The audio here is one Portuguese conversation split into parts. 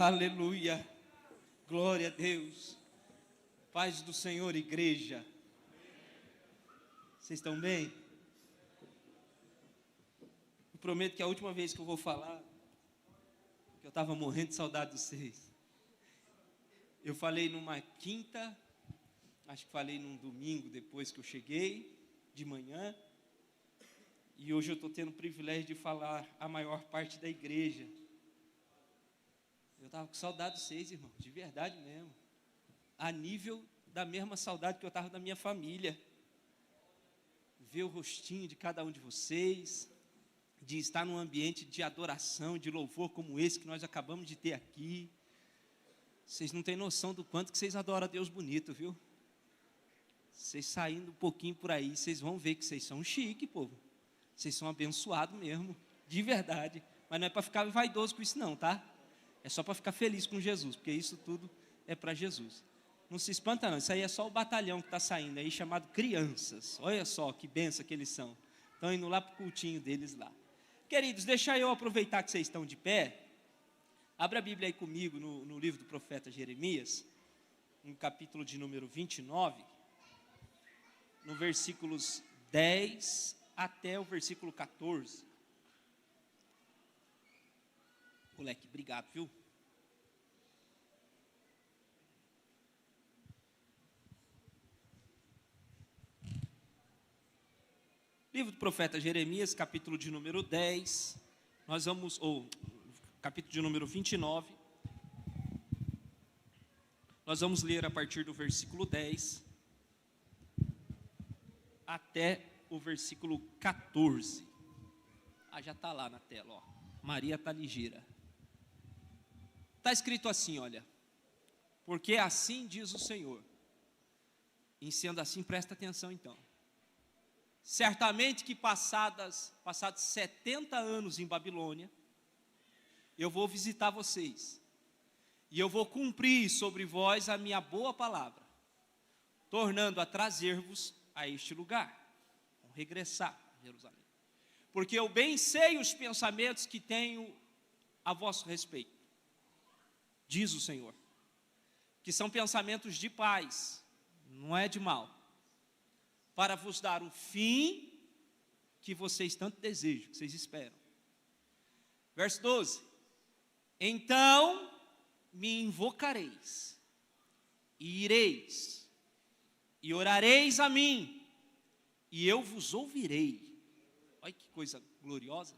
Aleluia. Glória a Deus. Paz do Senhor, igreja. Vocês estão bem? Eu prometo que a última vez que eu vou falar, que eu estava morrendo de saudade de vocês. Eu falei numa quinta, acho que falei num domingo depois que eu cheguei, de manhã. E hoje eu estou tendo o privilégio de falar a maior parte da igreja. Eu estava com saudade de vocês, irmão, de verdade mesmo. A nível da mesma saudade que eu estava da minha família. Ver o rostinho de cada um de vocês, de estar num ambiente de adoração, de louvor como esse que nós acabamos de ter aqui. Vocês não têm noção do quanto que vocês adoram a Deus bonito, viu? Vocês saindo um pouquinho por aí, vocês vão ver que vocês são chique, povo. Vocês são abençoados mesmo, de verdade. Mas não é para ficar vaidoso com isso não, tá? É só para ficar feliz com Jesus, porque isso tudo é para Jesus. Não se espanta não, isso aí é só o batalhão que está saindo aí, chamado crianças. Olha só que benção que eles são. Estão indo lá para o cultinho deles lá. Queridos, deixa eu aproveitar que vocês estão de pé. Abra a Bíblia aí comigo no livro do profeta Jeremias, no capítulo de número 29, no versículos 10 até o versículo 14. Moleque, obrigado, viu? Livro do profeta Jeremias, capítulo de número 10, capítulo de número 29, nós vamos ler a partir do versículo 10 até o versículo 14. Já está lá na tela, ó. Maria está ligeira. Está escrito assim, olha, porque assim diz o Senhor, e sendo assim, presta atenção então, certamente que passados 70 anos em Babilônia, eu vou visitar vocês, e eu vou cumprir sobre vós a minha boa palavra, tornando a trazer-vos a este lugar, vão regressar a Jerusalém, porque eu bem sei os pensamentos que tenho a vosso respeito, diz o Senhor, que são pensamentos de paz, não é de mal, para vos dar o fim que vocês tanto desejam, que vocês esperam. Verso 12, então me invocareis, e ireis, e orareis a mim, e eu vos ouvirei. Olha que coisa gloriosa.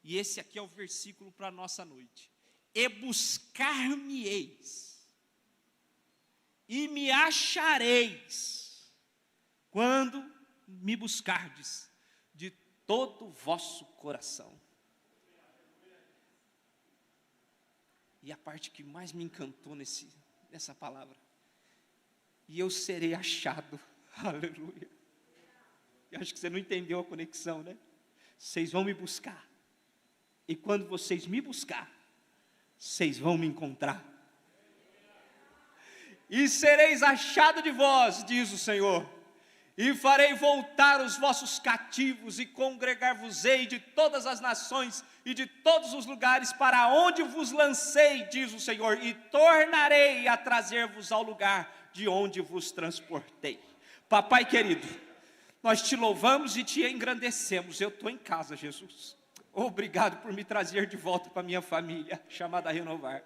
E esse aqui é o versículo para a nossa noite. E buscar-me-eis, e me achareis, quando me buscardes de todo o vosso coração. E a parte que mais me encantou nessa palavra, e eu serei achado, aleluia. Eu acho que você não entendeu a conexão, né? Vocês vão me buscar, e quando vocês me buscar, vocês vão me encontrar, e sereis achado de vós, diz o Senhor, e farei voltar os vossos cativos, e congregar-vos-ei de todas as nações, e de todos os lugares para onde vos lancei, diz o Senhor, e tornarei a trazer-vos ao lugar de onde vos transportei. Papai querido, nós te louvamos e te engrandecemos. Eu estou em casa, Jesus. Obrigado por me trazer de volta para minha família, chamada Renovar.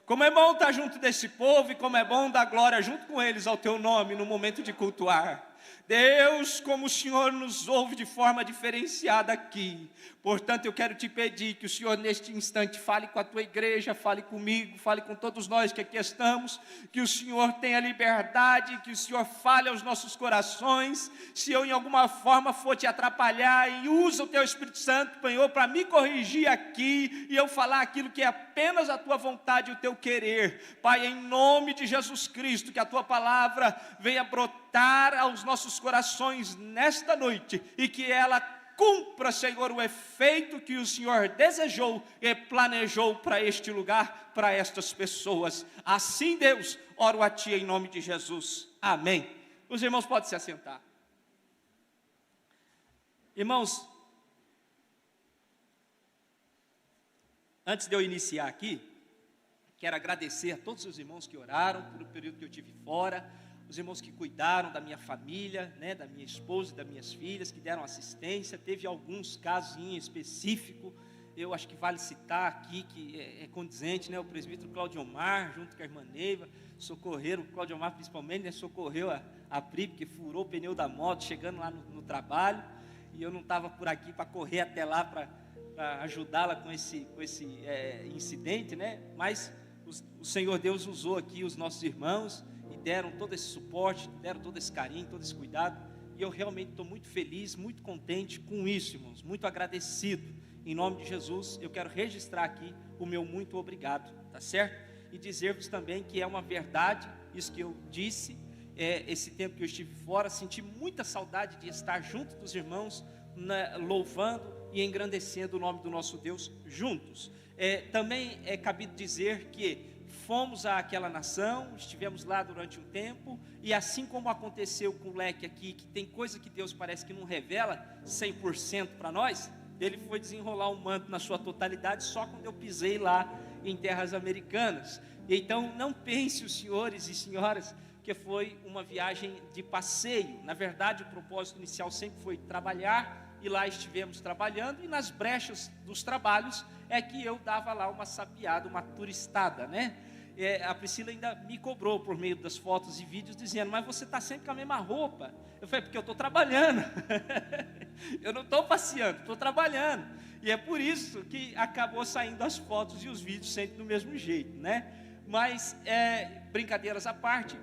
Como é bom estar junto desse povo, e como é bom dar glória junto com eles ao teu nome, no momento de cultuar. Deus, como o Senhor nos ouve de forma diferenciada aqui, portanto eu quero te pedir que o Senhor neste instante fale com a tua igreja, fale comigo, fale com todos nós que aqui estamos, que o Senhor tenha liberdade, que o Senhor fale aos nossos corações. Se eu em alguma forma for te atrapalhar, e usa o teu Espírito Santo, Senhor, para me corrigir aqui, e eu falar aquilo que é apenas a tua vontade e o teu querer. Pai, em nome de Jesus Cristo, que a tua palavra venha brotar aos nossos corações nesta noite, e que ela cumpra, Senhor, o efeito que o Senhor desejou e planejou para este lugar, para estas pessoas. Assim, Deus, oro a Ti em nome de Jesus. Amém. Os irmãos podem se assentar. Irmãos, antes de eu iniciar aqui, Quero agradecer a todos os irmãos que oraram pelo período que eu tive fora, os irmãos que cuidaram da minha família, né, da minha esposa e das minhas filhas, que deram assistência. Teve alguns casos em específico, eu acho que vale citar aqui, que é condizente, né, o presbítero Claudio Omar, junto com a irmã Neiva, socorreram, o Claudio Omar principalmente, né, socorreu a Pri, que furou o pneu da moto, chegando lá no trabalho, e eu não estava por aqui para correr até lá, para ajudá-la com esse incidente, né, mas o Senhor Deus usou aqui os nossos irmãos, e deram todo esse suporte, deram todo esse carinho, todo esse cuidado, e eu realmente estou muito feliz, muito contente com isso, irmãos, muito agradecido. Em nome de Jesus, eu quero registrar aqui o meu muito obrigado, tá certo? E dizer-vos também que é uma verdade, isso que eu disse, esse tempo que eu estive fora, senti muita saudade de estar junto dos irmãos, louvando e engrandecendo o nome do nosso Deus juntos. Também é cabido dizer que fomos àquela nação, estivemos lá durante um tempo, e assim como aconteceu com o Leque aqui, que tem coisa que Deus parece que não revela 100% para nós, ele foi desenrolar o manto na sua totalidade só quando eu pisei lá em terras americanas. Então não pense, os senhores e senhoras, que foi uma viagem de passeio. Na verdade, o propósito inicial sempre foi trabalhar, e lá estivemos trabalhando, e nas brechas dos trabalhos é que eu dava lá uma sapiada, uma turistada, né? A Priscila ainda me cobrou por meio das fotos e vídeos, dizendo: mas você está sempre com a mesma roupa. Eu falei: porque eu estou trabalhando. Eu não estou passeando, estou trabalhando. E é por isso que acabou saindo as fotos e os vídeos sempre do mesmo jeito, né? Mas, brincadeiras à parte,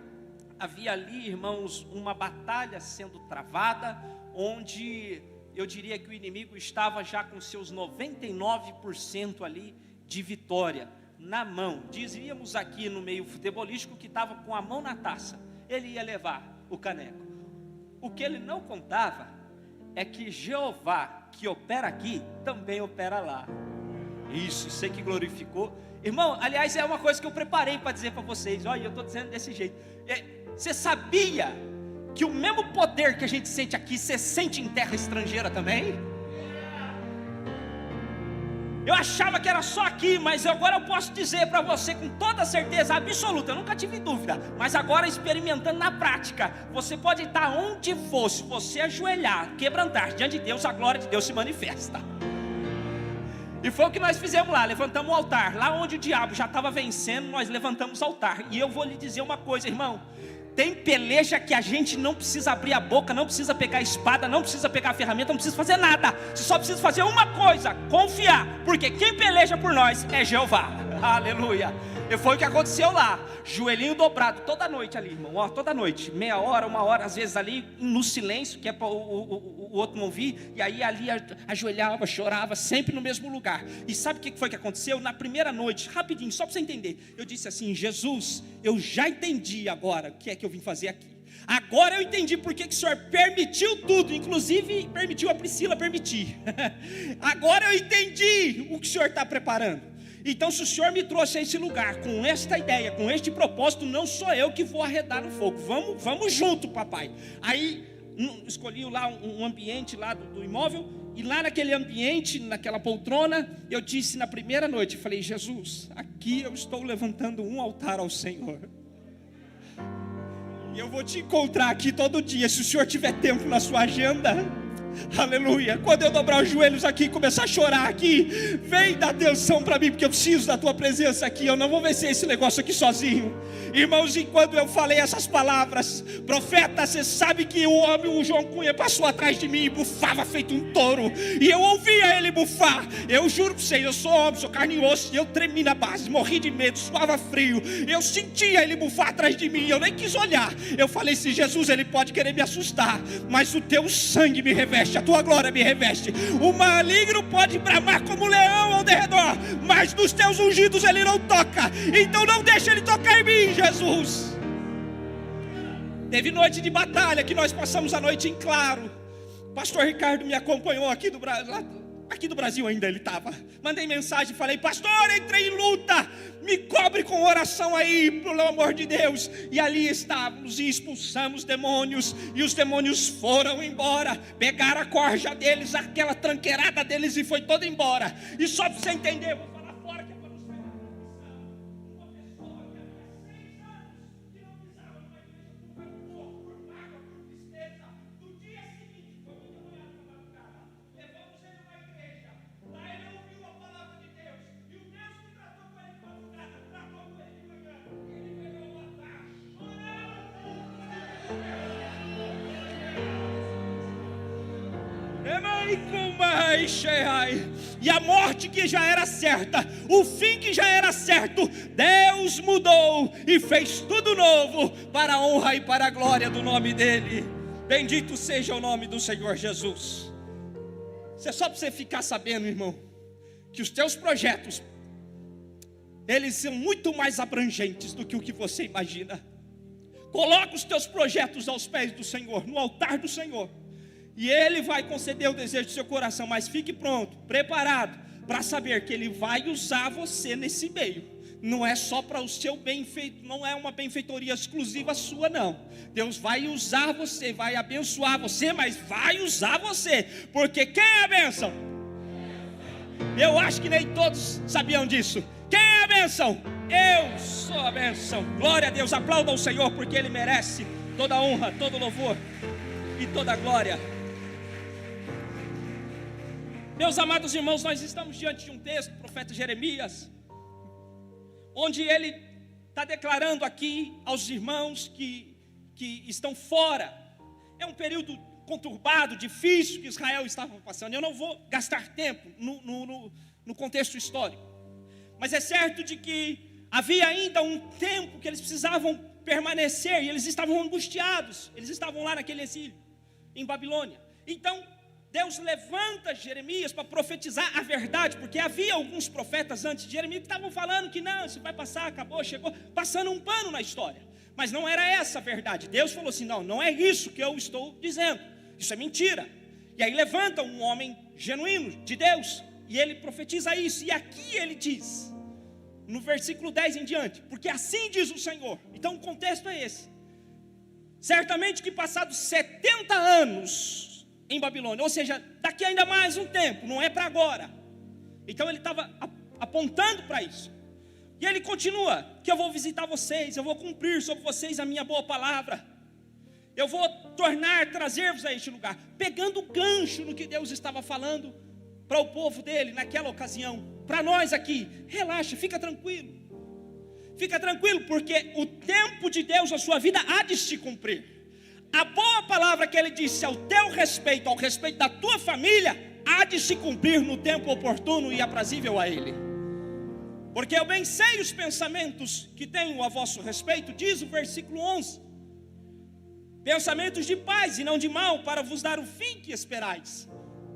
havia ali, irmãos, uma batalha sendo travada, onde eu diria que o inimigo estava já com seus 99% ali de vitória na mão. Dizíamos aqui no meio futebolístico que estava com a mão na taça, ele ia levar o caneco. O que ele não contava é que Jeová, que opera aqui, também opera lá. Isso, sei que glorificou. Irmão, aliás, é uma coisa que eu preparei para dizer para vocês. Olha, eu estou dizendo desse jeito. Você sabia que o mesmo poder que a gente sente aqui, você sente em terra estrangeira também? Eu achava que era só aqui, mas agora eu posso dizer para você com toda certeza absoluta, eu nunca tive dúvida, mas agora experimentando na prática, você pode estar onde for, se você ajoelhar, quebrantar diante de Deus, a glória de Deus se manifesta. E foi o que nós fizemos lá, levantamos o altar, lá onde o diabo já estava vencendo, nós levantamos o altar. E eu vou lhe dizer uma coisa, irmão, tem peleja que a gente não precisa abrir a boca, não precisa pegar a espada, não precisa pegar a ferramenta, não precisa fazer nada. Você só precisa fazer uma coisa: confiar, porque quem peleja por nós é Jeová. Aleluia. E foi o que aconteceu lá, joelhinho dobrado, toda noite ali, irmão, ó, toda noite, meia hora, uma hora, às vezes ali, no silêncio, que é para o outro não ouvir, e aí ali ajoelhava, chorava, sempre no mesmo lugar. E sabe o que foi que aconteceu? Na primeira noite, rapidinho, só para você entender, eu disse assim: Jesus, eu já entendi agora o que é que eu vim fazer aqui. Agora eu entendi por que o Senhor permitiu tudo, inclusive permitiu a Priscila permitir. Agora eu entendi o que o Senhor está preparando. Então, se o Senhor me trouxe a esse lugar com esta ideia, com este propósito, não sou eu que vou arredar no fogo. Vamos junto, papai. Aí escolhi lá um ambiente lá do imóvel, e lá naquele ambiente, naquela poltrona, eu disse na primeira noite, falei: Jesus, aqui eu estou levantando um altar ao Senhor. E eu vou te encontrar aqui todo dia, se o Senhor tiver tempo na sua agenda. Aleluia. Quando eu dobrar os joelhos aqui e começar a chorar aqui, vem dar atenção para mim, porque eu preciso da tua presença aqui. Eu não vou vencer esse negócio aqui sozinho. Irmãos, e quando eu falei essas palavras, profeta, você sabe que o João Cunha passou atrás de mim e bufava feito um touro, e eu ouvia ele bufar. Eu juro para vocês, eu sou homem, sou carne e osso, e eu tremi na base, morri de medo, suava frio. Eu sentia ele bufar atrás de mim, eu nem quis olhar. Eu falei assim: Jesus, ele pode querer me assustar, mas o teu sangue me reveste, a tua glória me reveste. O maligno pode bramar como um leão ao derredor, mas nos teus ungidos ele não toca. Então não deixa ele tocar em mim, Jesus. Teve noite de batalha que nós passamos a noite em claro. Pastor Ricardo me acompanhou aqui do Brasil ainda ele estava. Mandei mensagem e falei: pastor, entrei em luta, me cobre com oração aí, pelo amor de Deus. E ali estávamos e expulsamos demônios, e os demônios foram embora, pegaram a corja deles, aquela tranqueirada deles, e foi toda embora. E só para você entender, vou falar fora que é para nos E a morte que já era certa, o fim que já era certo, Deus mudou e fez tudo novo para a honra e para a glória do nome dEle. Bendito seja o nome do Senhor Jesus. Isso é só para você ficar sabendo, irmão, que os teus projetos, eles são muito mais abrangentes do que o que você imagina. Coloca os teus projetos aos pés do Senhor, no altar do Senhor, e Ele vai conceder o desejo do seu coração. Mas fique pronto, preparado, para saber que Ele vai usar você nesse meio. Não é só para o seu benfeito, não é uma benfeitoria exclusiva sua, não. Deus vai usar você, vai abençoar você, mas vai usar você, porque quem é a bênção? Eu acho que nem todos sabiam disso. Quem é a bênção? Eu sou a bênção. Glória a Deus, aplauda o Senhor, porque Ele merece toda a honra, todo o louvor e toda a glória. Meus amados irmãos, nós estamos diante de um texto do profeta Jeremias, onde ele está declarando aqui aos irmãos que estão fora. É um período conturbado, difícil que Israel estava passando. Eu não vou gastar tempo no contexto histórico, mas é certo de que havia ainda um tempo que eles precisavam permanecer, e eles estavam angustiados, eles estavam lá naquele exílio, em Babilônia. Então Deus levanta Jeremias para profetizar a verdade, porque havia alguns profetas antes de Jeremias que estavam falando que não, isso vai passar, acabou, chegou, passando um pano na história. Mas não era essa a verdade. Deus falou assim: não é isso que eu estou dizendo, isso é mentira. E aí levanta um homem genuíno de Deus, e ele profetiza isso. E aqui ele diz, no versículo 10 em diante: porque assim diz o Senhor. Então o contexto é esse: certamente que passados 70 anos em Babilônia, ou seja, daqui ainda mais um tempo, não é para agora. Então ele estava apontando para isso. E ele continua: que eu vou visitar vocês, eu vou cumprir sobre vocês a minha boa palavra, eu vou trazer-vos a este lugar, pegando o gancho no que Deus estava falando para o povo dele naquela ocasião. Para nós aqui, relaxa, fica tranquilo, porque o tempo de Deus na sua vida há de se cumprir. A boa palavra que ele disse ao teu respeito, ao respeito da tua família, há de se cumprir no tempo oportuno e aprazível a ele. Porque eu bem sei os pensamentos que tenho a vosso respeito, diz o versículo 11: pensamentos de paz e não de mal, para vos dar o fim que esperais.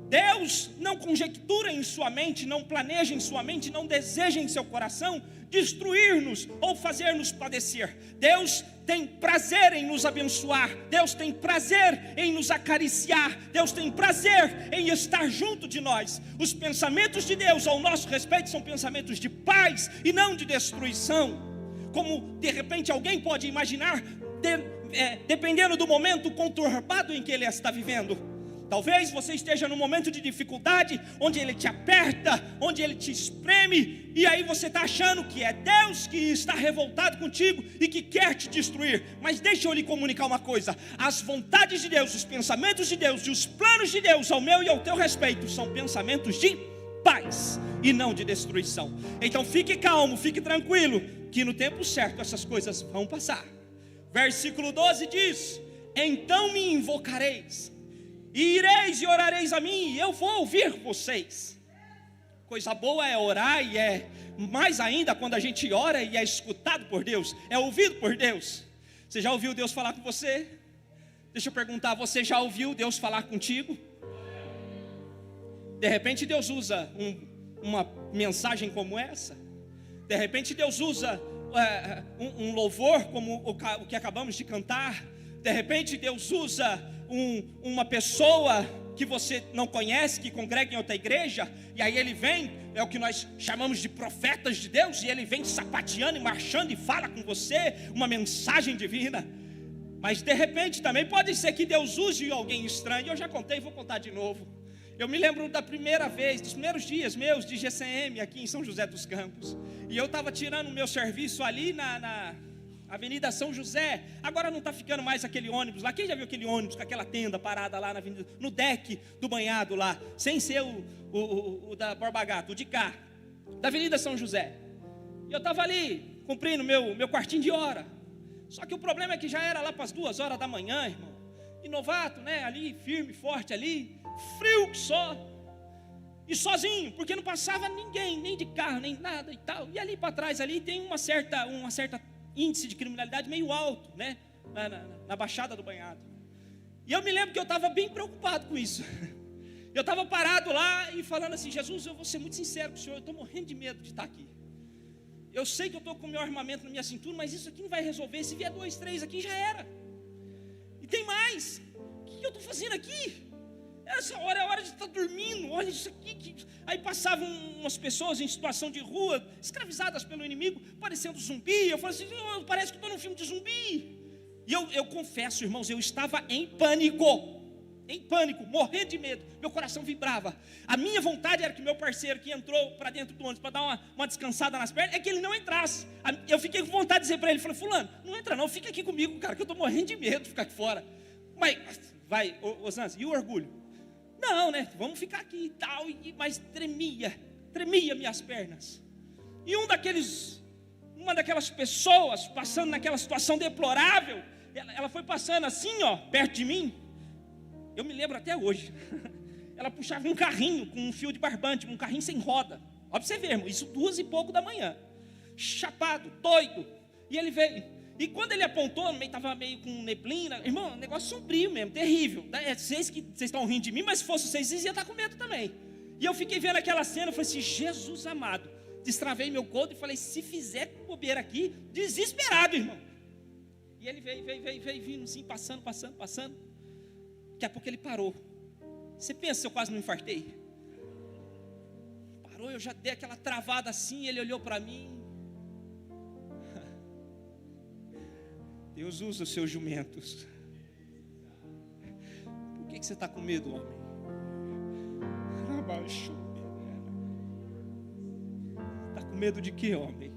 Deus não conjectura em sua mente, não planeja em sua mente, não deseja em seu coração destruir-nos ou fazer-nos padecer. Deus tem prazer em nos abençoar, Deus tem prazer em nos acariciar, Deus tem prazer em estar junto de nós. Os pensamentos de Deus ao nosso respeito são pensamentos de paz e não de destruição, como de repente alguém pode imaginar, dependendo do momento conturbado em que ele está vivendo. Talvez você esteja num momento de dificuldade, onde ele te aperta, onde ele te espreme, e aí você está achando que é Deus que está revoltado contigo e que quer te destruir. Mas deixa eu lhe comunicar uma coisa: as vontades de Deus, os pensamentos de Deus e os planos de Deus ao meu e ao teu respeito são pensamentos de paz e não de destruição. Então fique calmo, fique tranquilo, que no tempo certo essas coisas vão passar. Versículo 12 diz: então me invocareis, e ireis e orareis a mim, e eu vou ouvir vocês. Coisa boa é orar, e é mais ainda quando a gente ora e é escutado por Deus, é ouvido por Deus. Você já ouviu Deus falar com você? Deixa eu perguntar, você já ouviu Deus falar contigo? De repente Deus usa uma mensagem como essa. De repente Deus usa um louvor como o que acabamos de cantar. De repente Deus usa uma pessoa que você não conhece, que congrega em outra igreja, e aí ele vem, é o que nós chamamos de profetas de Deus, e ele vem sapateando e marchando e fala com você uma mensagem divina. Mas de repente também pode ser que Deus use alguém estranho. Eu já contei, vou contar de novo. Eu me lembro da primeira vez, dos primeiros dias meus de GCM aqui em São José dos Campos, e eu estava tirando o meu serviço ali na Avenida São José. Agora não está ficando mais aquele ônibus lá. Quem já viu aquele ônibus com aquela tenda parada lá na avenida, no deck do banhado lá, sem ser o da Borba Gato, o de cá, da Avenida São José. E eu estava ali, cumprindo meu quartinho de hora. Só que o problema é que já era lá para as 2 horas da manhã, irmão. E novato, né, ali, firme, forte ali. frio que só, e sozinho, porque não passava ninguém, nem de carro, nem nada e tal. E ali para trás ali tem uma certa índice de criminalidade meio alto, né? Na Baixada do Banhado. E eu me lembro que eu estava bem preocupado com isso. Eu estava parado lá e falando assim: Jesus, eu vou ser muito sincero com o Senhor, eu estou morrendo de medo de estar aqui. Eu sei que eu estou com o meu armamento na minha cintura, mas isso aqui não vai resolver. Se vier 2, 3 aqui, já era. E tem mais. O que eu estou fazendo aqui? Essa hora é a hora de estar dormindo. Olha isso aqui. Aí passavam umas pessoas em situação de rua, escravizadas pelo inimigo, parecendo zumbi. Eu falei assim: parece que estou num filme de zumbi. E eu confesso, irmãos, eu estava em pânico, morrendo de medo. Meu coração vibrava. A minha vontade era que meu parceiro que entrou para dentro do ônibus para dar uma descansada nas pernas, é que ele não entrasse. Eu fiquei com vontade de dizer para ele, falei: fulano, não entra não, fica aqui comigo, cara, que eu estou morrendo de medo de ficar aqui fora. Mas vai, Zanzi, e o orgulho? Não, né, vamos ficar aqui e tal. Mas tremia minhas pernas. E uma daquelas pessoas passando naquela situação deplorável, ela foi passando assim, ó, perto de mim. Eu me lembro até hoje. Ela puxava um carrinho com um fio de barbante, um carrinho sem roda. Ó, pra você ver, irmão, isso 2 e pouco da manhã. Chapado, doido. E ele veio. E quando ele apontou, estava meio com neblina. Irmão, um negócio sombrio mesmo, terrível. Vocês estão rindo de mim, mas se fosse vocês iam estar com medo também. E eu fiquei vendo aquela cena, eu falei assim: Jesus amado. Destravei meu couro e falei: se fizer bobeira aqui, desesperado, irmão. E ele veio vindo assim, passando. Daqui a pouco ele parou. Você pensa se eu quase não infartei? Parou, eu já dei aquela travada assim. Ele olhou para mim. Deus usa os seus jumentos. Por que você está com medo, homem? Está com medo de quê, homem?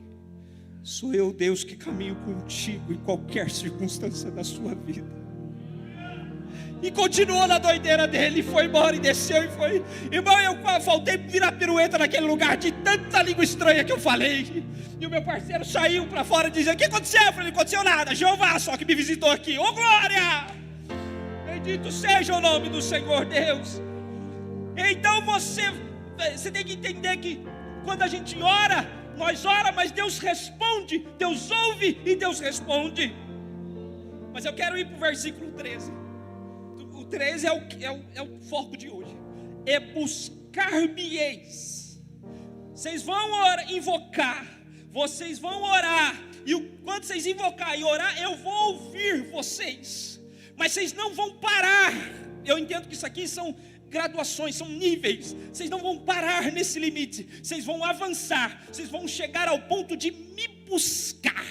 Sou eu, Deus, que caminho contigo em qualquer circunstância da sua vida. E continuou na doideira dele, foi embora e desceu e foi. Irmão, eu faltei virar pirueta naquele lugar de tanta língua estranha que eu falei. E o meu parceiro saiu para fora e dizia: o que aconteceu? Eu falei: não aconteceu nada, Jeová só que me visitou aqui. Ô glória! Bendito seja o nome do Senhor Deus. Então você tem que entender que quando a gente ora, nós oramos, mas Deus responde. Deus ouve e Deus responde. Mas eu quero ir para o versículo 13. O 13 é o foco de hoje. É buscar-me-eis. Vocês vão invocar, vocês vão orar. E quando vocês invocar e orar, eu vou ouvir vocês. Mas vocês não vão parar. Eu entendo que isso aqui são graduações, são níveis. Vocês não vão parar nesse limite. Vocês vão avançar. Vocês vão chegar ao ponto de me buscar.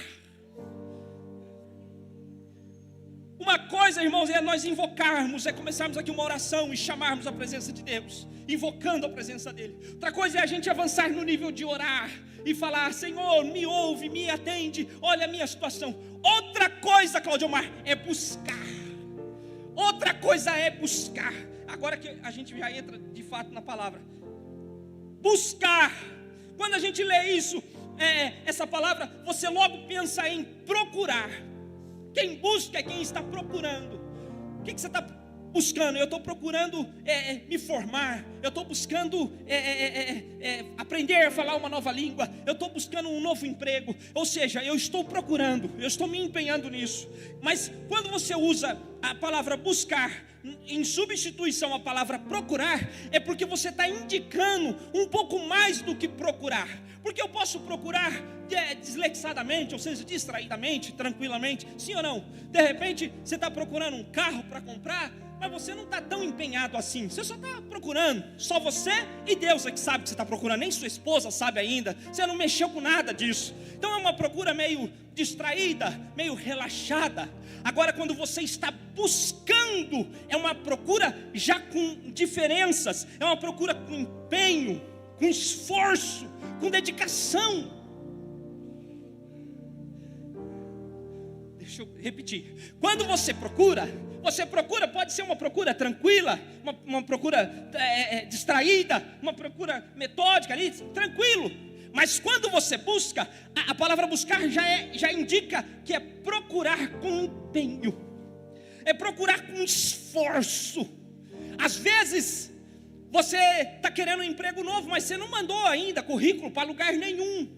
Uma coisa, irmãos, é nós invocarmos, é começarmos aqui uma oração e chamarmos a presença de Deus, invocando a presença dele. Outra coisa é a gente avançar no nível de orar e falar: Senhor, me ouve, me atende, olha a minha situação. Outra coisa, Cláudio Omar, é buscar. Outra coisa é buscar. Agora que a gente já entra de fato na palavra buscar, quando a gente lê isso, essa palavra, você logo pensa em procurar. Quem busca é quem está procurando. O que você está buscando? Eu estou procurando me formar. Eu estou buscando aprender a falar uma nova língua. Eu estou buscando um novo emprego. Ou seja, eu estou procurando, eu estou me empenhando nisso. Mas quando você usa a palavra buscar em substituição à palavra procurar, é porque você está indicando um pouco mais do que procurar. Porque eu posso procurar desleixadamente, ou seja, distraidamente, tranquilamente, sim ou não? De repente você está procurando um carro para comprar, mas você não está tão empenhado assim. Você só está procurando, só você e Deus é que sabe que você está procurando. Nem sua esposa sabe ainda. Você não mexeu com nada disso. Então é uma procura meio distraída, meio relaxada. Agora quando você está buscando, é uma procura já com diferenças. É uma procura com empenho, com esforço, com dedicação. Deixa eu repetir. Quando você procura, pode ser uma procura tranquila, uma procura distraída, uma procura metódica ali, tranquilo. Mas quando você busca, a palavra buscar já indica que é procurar com empenho, é procurar com esforço. Às vezes, você está querendo um emprego novo, mas você não mandou ainda currículo para lugar nenhum.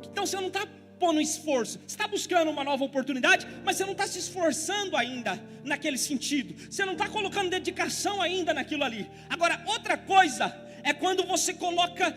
Então você não está pondo esforço. Você está buscando uma nova oportunidade, mas você não está se esforçando ainda naquele sentido. Você não está colocando dedicação ainda naquilo ali. Agora, outra coisa é quando você coloca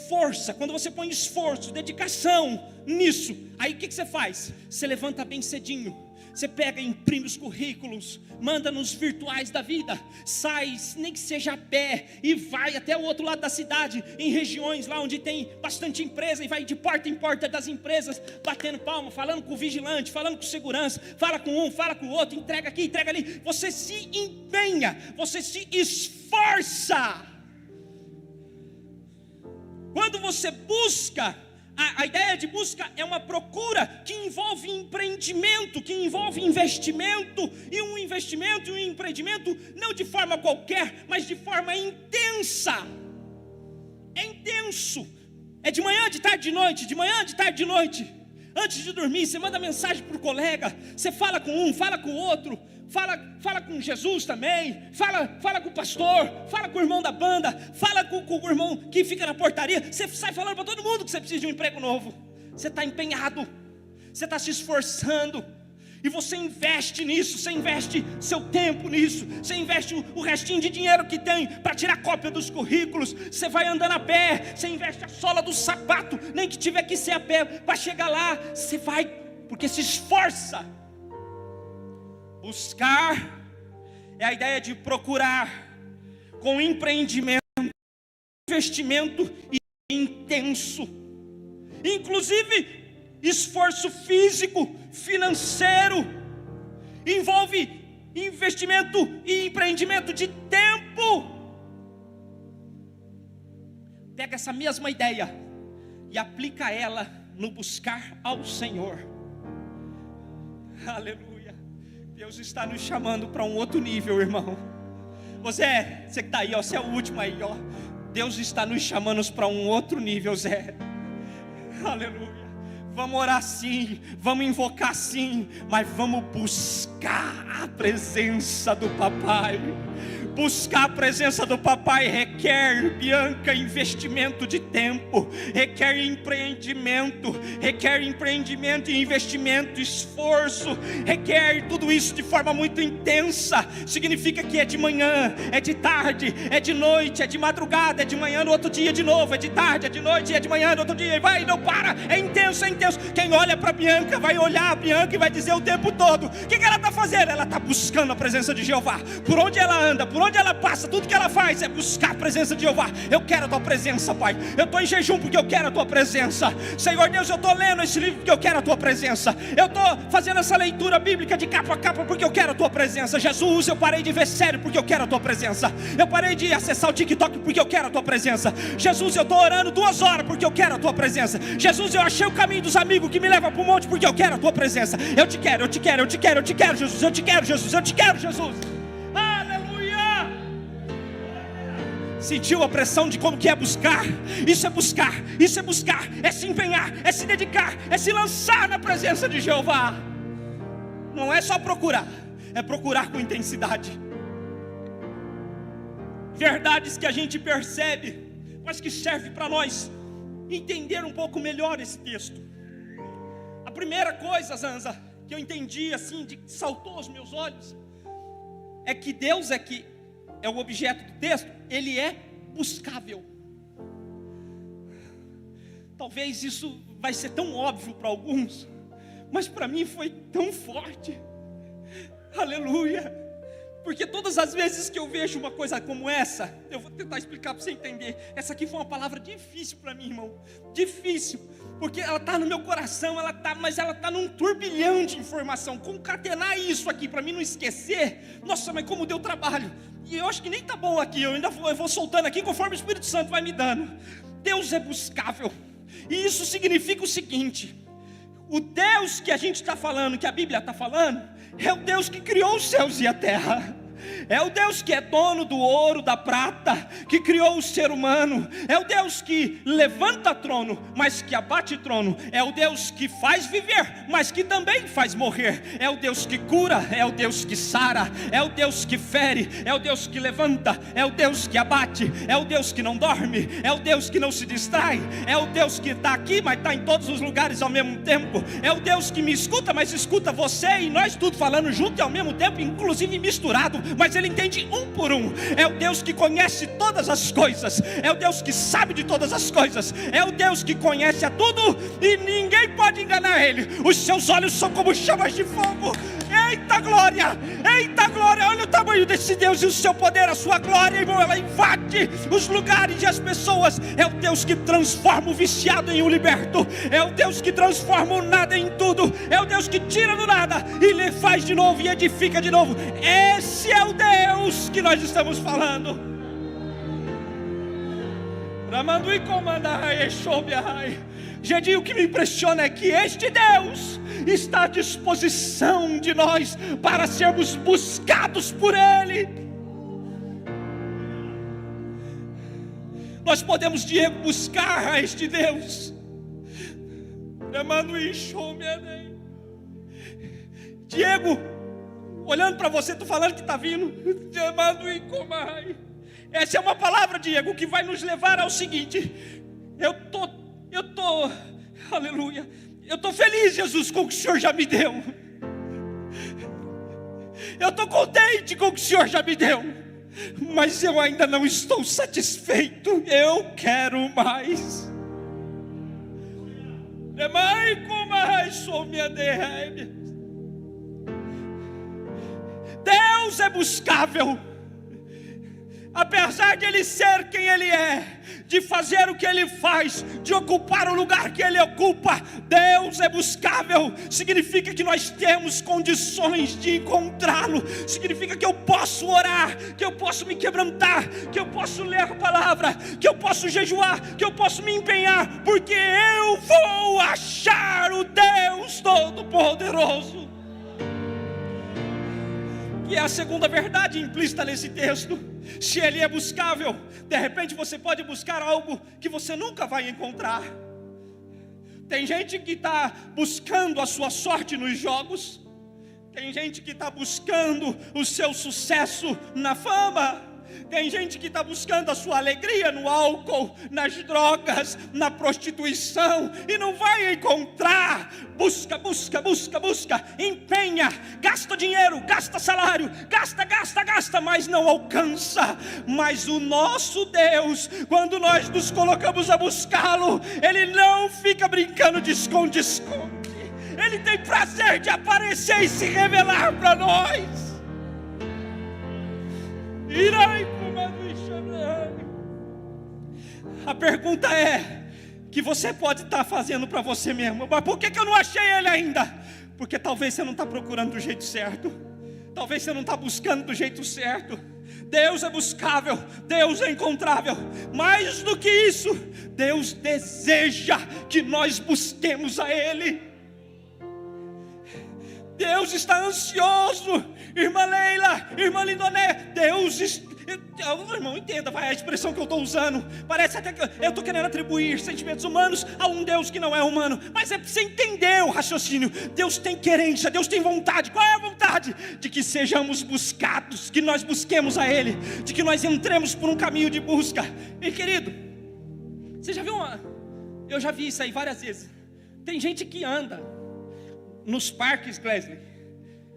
força, quando você põe esforço, dedicação nisso. Aí o que você faz? Você levanta bem cedinho. Você pega e imprime os currículos, manda nos virtuais da vida, sai, nem que seja a pé, e vai até o outro lado da cidade, em regiões lá onde tem bastante empresa, e vai de porta em porta das empresas, batendo palma, falando com o vigilante, falando com o segurança, fala com um, fala com o outro, entrega aqui, entrega ali. Você se empenha, você se esforça. Quando você busca, a ideia de busca é uma procura que envolve empreendimento, que envolve investimento, e um investimento e um empreendimento não de forma qualquer, mas de forma intensa. É intenso, é de manhã, de tarde, de noite, de manhã, de tarde, de noite. Antes de dormir, você manda mensagem para o colega, você fala com um, fala com o outro, fala com Jesus também, fala com o pastor, fala com o irmão da banda, fala com o irmão que fica na portaria. Você sai falando para todo mundo que você precisa de um emprego novo. Você está empenhado, você está se esforçando, e você investe nisso, você investe seu tempo nisso, você investe o restinho de dinheiro que tem para tirar cópia dos currículos. Você vai andando a pé, você investe a sola do sapato, nem que tiver que ser a pé para chegar lá, você vai, porque se esforça. Buscar é a ideia de procurar com empreendimento, investimento intenso, inclusive esforço físico, financeiro, envolve investimento e empreendimento de tempo. Pega essa mesma ideia e aplica ela no buscar ao Senhor. Aleluia. Deus está nos chamando para um outro nível, irmão. Você que está aí, ó, você é o último aí, ó. Deus está nos chamando para um outro nível, Zé. Aleluia. Vamos orar sim, vamos invocar sim, mas vamos buscar a presença do papai. Buscar a presença do papai requer, Bianca, investimento de tempo, requer empreendimento e investimento, esforço, requer tudo isso de forma muito intensa. Significa que é de manhã, é de tarde, é de noite, é de madrugada, é de manhã no outro dia de novo, é de tarde, é de noite, é de manhã no outro dia, e vai, não para, é intenso, é intenso. Quem olha para Bianca vai olhar a Bianca e vai dizer o tempo todo: o que ela está fazendo? Ela está buscando a presença de Jeová. Por onde ela anda, por onde ela passa, tudo que ela faz é buscar a presença de Jeová. Eu quero a tua presença, Pai. Eu estou em jejum porque eu quero a tua presença. Senhor Deus, eu estou lendo esse livro porque eu quero a tua presença. Eu estou fazendo essa leitura bíblica de capa a capa porque eu quero a tua presença. Jesus, eu parei de ver série porque eu quero a tua presença. Eu parei de acessar o TikTok porque eu quero a tua presença. Jesus, eu estou orando 2 horas porque eu quero a tua presença. Jesus, eu achei o caminho dos amigos que me leva para o monte porque eu quero a tua presença. Eu te quero, eu te quero, eu te quero, eu te quero, Jesus. Eu te quero, Jesus, eu te quero, Jesus. Sentiu a pressão de como que é buscar? Isso é buscar, isso é buscar, é se empenhar, é se dedicar, é se lançar na presença de Jeová. Não é só procurar, é procurar com intensidade. Verdades que a gente percebe, mas que serve para nós entender um pouco melhor esse texto. A primeira coisa, Zanza, que eu entendi assim, saltou aos meus olhos, é que Deus é o objeto do texto, ele é buscável. Talvez isso vai ser tão óbvio para alguns, mas para mim foi tão forte. Aleluia. Porque todas as vezes que eu vejo uma coisa como essa, eu vou tentar explicar para você entender. Essa aqui foi uma palavra difícil para mim, irmão. Difícil, porque ela está no meu coração, mas ela está num turbilhão de informação. Concatenar isso aqui para mim não esquecer. Nossa, mas como deu trabalho. E eu acho que nem está bom aqui. Eu vou soltando aqui conforme o Espírito Santo vai me dando. Deus é buscável. E isso significa o seguinte: o Deus que a gente está falando, que a Bíblia está falando, é o Deus que criou os céus e a terra. É o Deus que é dono do ouro, da prata, que criou o ser humano. É o Deus que levanta trono, mas que abate trono. É o Deus que faz viver, mas que também faz morrer. É o Deus que cura, é o Deus que sara, é o Deus que fere, é o Deus que levanta, é o Deus que abate, é o Deus que não dorme, é o Deus que não se distrai, é o Deus que está aqui, mas está em todos os lugares ao mesmo tempo. É o Deus que me escuta, mas escuta você e nós tudo falando junto e ao mesmo tempo, inclusive misturado, mas Ele entende um por um. É o Deus que conhece todas as coisas, é o Deus que sabe de todas as coisas, é o Deus que conhece a tudo e ninguém pode enganar Ele. Os seus olhos são como chamas de fogo. Eita glória, olha o tamanho desse Deus e o seu poder, a sua glória, irmão, ela invade os lugares e as pessoas. É o Deus que transforma o viciado em um liberto, é o Deus que transforma o nada em tudo, é o Deus que tira do nada e lhe faz de novo e edifica de novo. Esse é o Deus que nós estamos falando. Gente, o que me impressiona é que este Deus está à disposição de nós para sermos buscados por Ele. Nós podemos, Diego, buscar a este Deus. Diego, olhando para você, estou falando que está vindo. Essa é uma palavra, Diego, que vai nos levar ao seguinte: aleluia, eu estou feliz, Jesus, com o que o Senhor já me deu. Eu estou contente com o que o Senhor já me deu, mas eu ainda não estou satisfeito. Eu quero mais. Deus é buscável. Apesar de Ele ser quem Ele é, de fazer o que Ele faz, de ocupar o lugar que Ele ocupa, Deus é buscável. Significa que nós temos condições de encontrá-lo. Significa que eu posso orar, que eu posso me quebrantar, que eu posso ler a palavra, que eu posso jejuar, que eu posso me empenhar, porque eu vou achar o Deus Todo-Poderoso. Que é a segunda verdade implícita nesse texto. Se Ele é buscável, de repente você pode buscar algo que você nunca vai encontrar. Tem gente que está buscando a sua sorte nos jogos. Tem gente que está buscando o seu sucesso na fama. Tem gente que está buscando a sua alegria no álcool, nas drogas, na prostituição, e não vai encontrar. Busca, empenha, gasta dinheiro, gasta salário, gasta, mas não alcança. Mas o nosso Deus, quando nós nos colocamos a buscá-lo, Ele não fica brincando de esconde-esconde. Ele tem prazer de aparecer e se revelar para nós. A pergunta é, que você pode estar fazendo para você mesmo: mas por que eu não achei Ele ainda? Porque talvez você não está procurando do jeito certo, talvez você não está buscando do jeito certo. Deus é buscável, Deus é encontrável. Mais do que isso, Deus deseja que nós busquemos a Ele. Deus está ansioso. Irmã Leila, irmã Lindoné, irmão, entenda, vai, a expressão que eu estou usando, parece até que eu estou querendo atribuir sentimentos humanos a um Deus que não é humano, mas é para você entender o raciocínio. Deus tem querência, Deus tem vontade. Qual é a vontade? De que sejamos buscados, que nós busquemos a Ele, de que nós entremos por um caminho de busca. E querido, você já viu eu já vi isso aí várias vezes. Tem gente que anda nos parques, Glesley.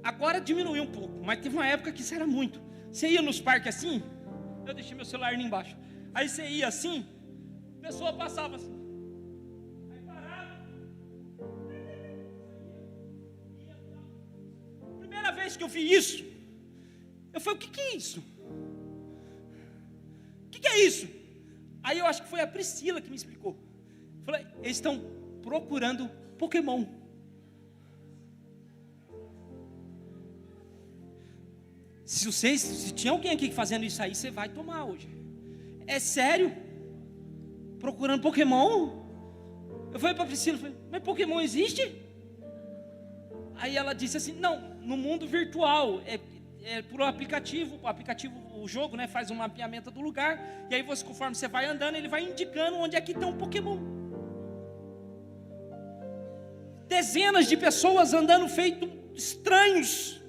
Agora diminuiu um pouco, mas teve uma época que isso era muito. Você ia nos parques assim, eu deixei meu celular ali embaixo. Aí você ia assim, a pessoa passava assim, aí parava. Primeira vez que eu vi isso, eu falei: o que é isso? O que é isso? Aí eu acho que foi a Priscila que me explicou. Eu falei: eles estão procurando Pokémon. Se tinha alguém aqui fazendo isso aí, você vai tomar hoje. É sério? Procurando Pokémon? Eu falei para a Priscila, mas Pokémon existe? Aí ela disse assim: não, no mundo virtual, por um aplicativo. O aplicativo, o jogo, né, faz um mapeamento do lugar. E aí você, conforme você vai andando, ele vai indicando onde é que está um Pokémon. Dezenas de pessoas andando feito estranhos,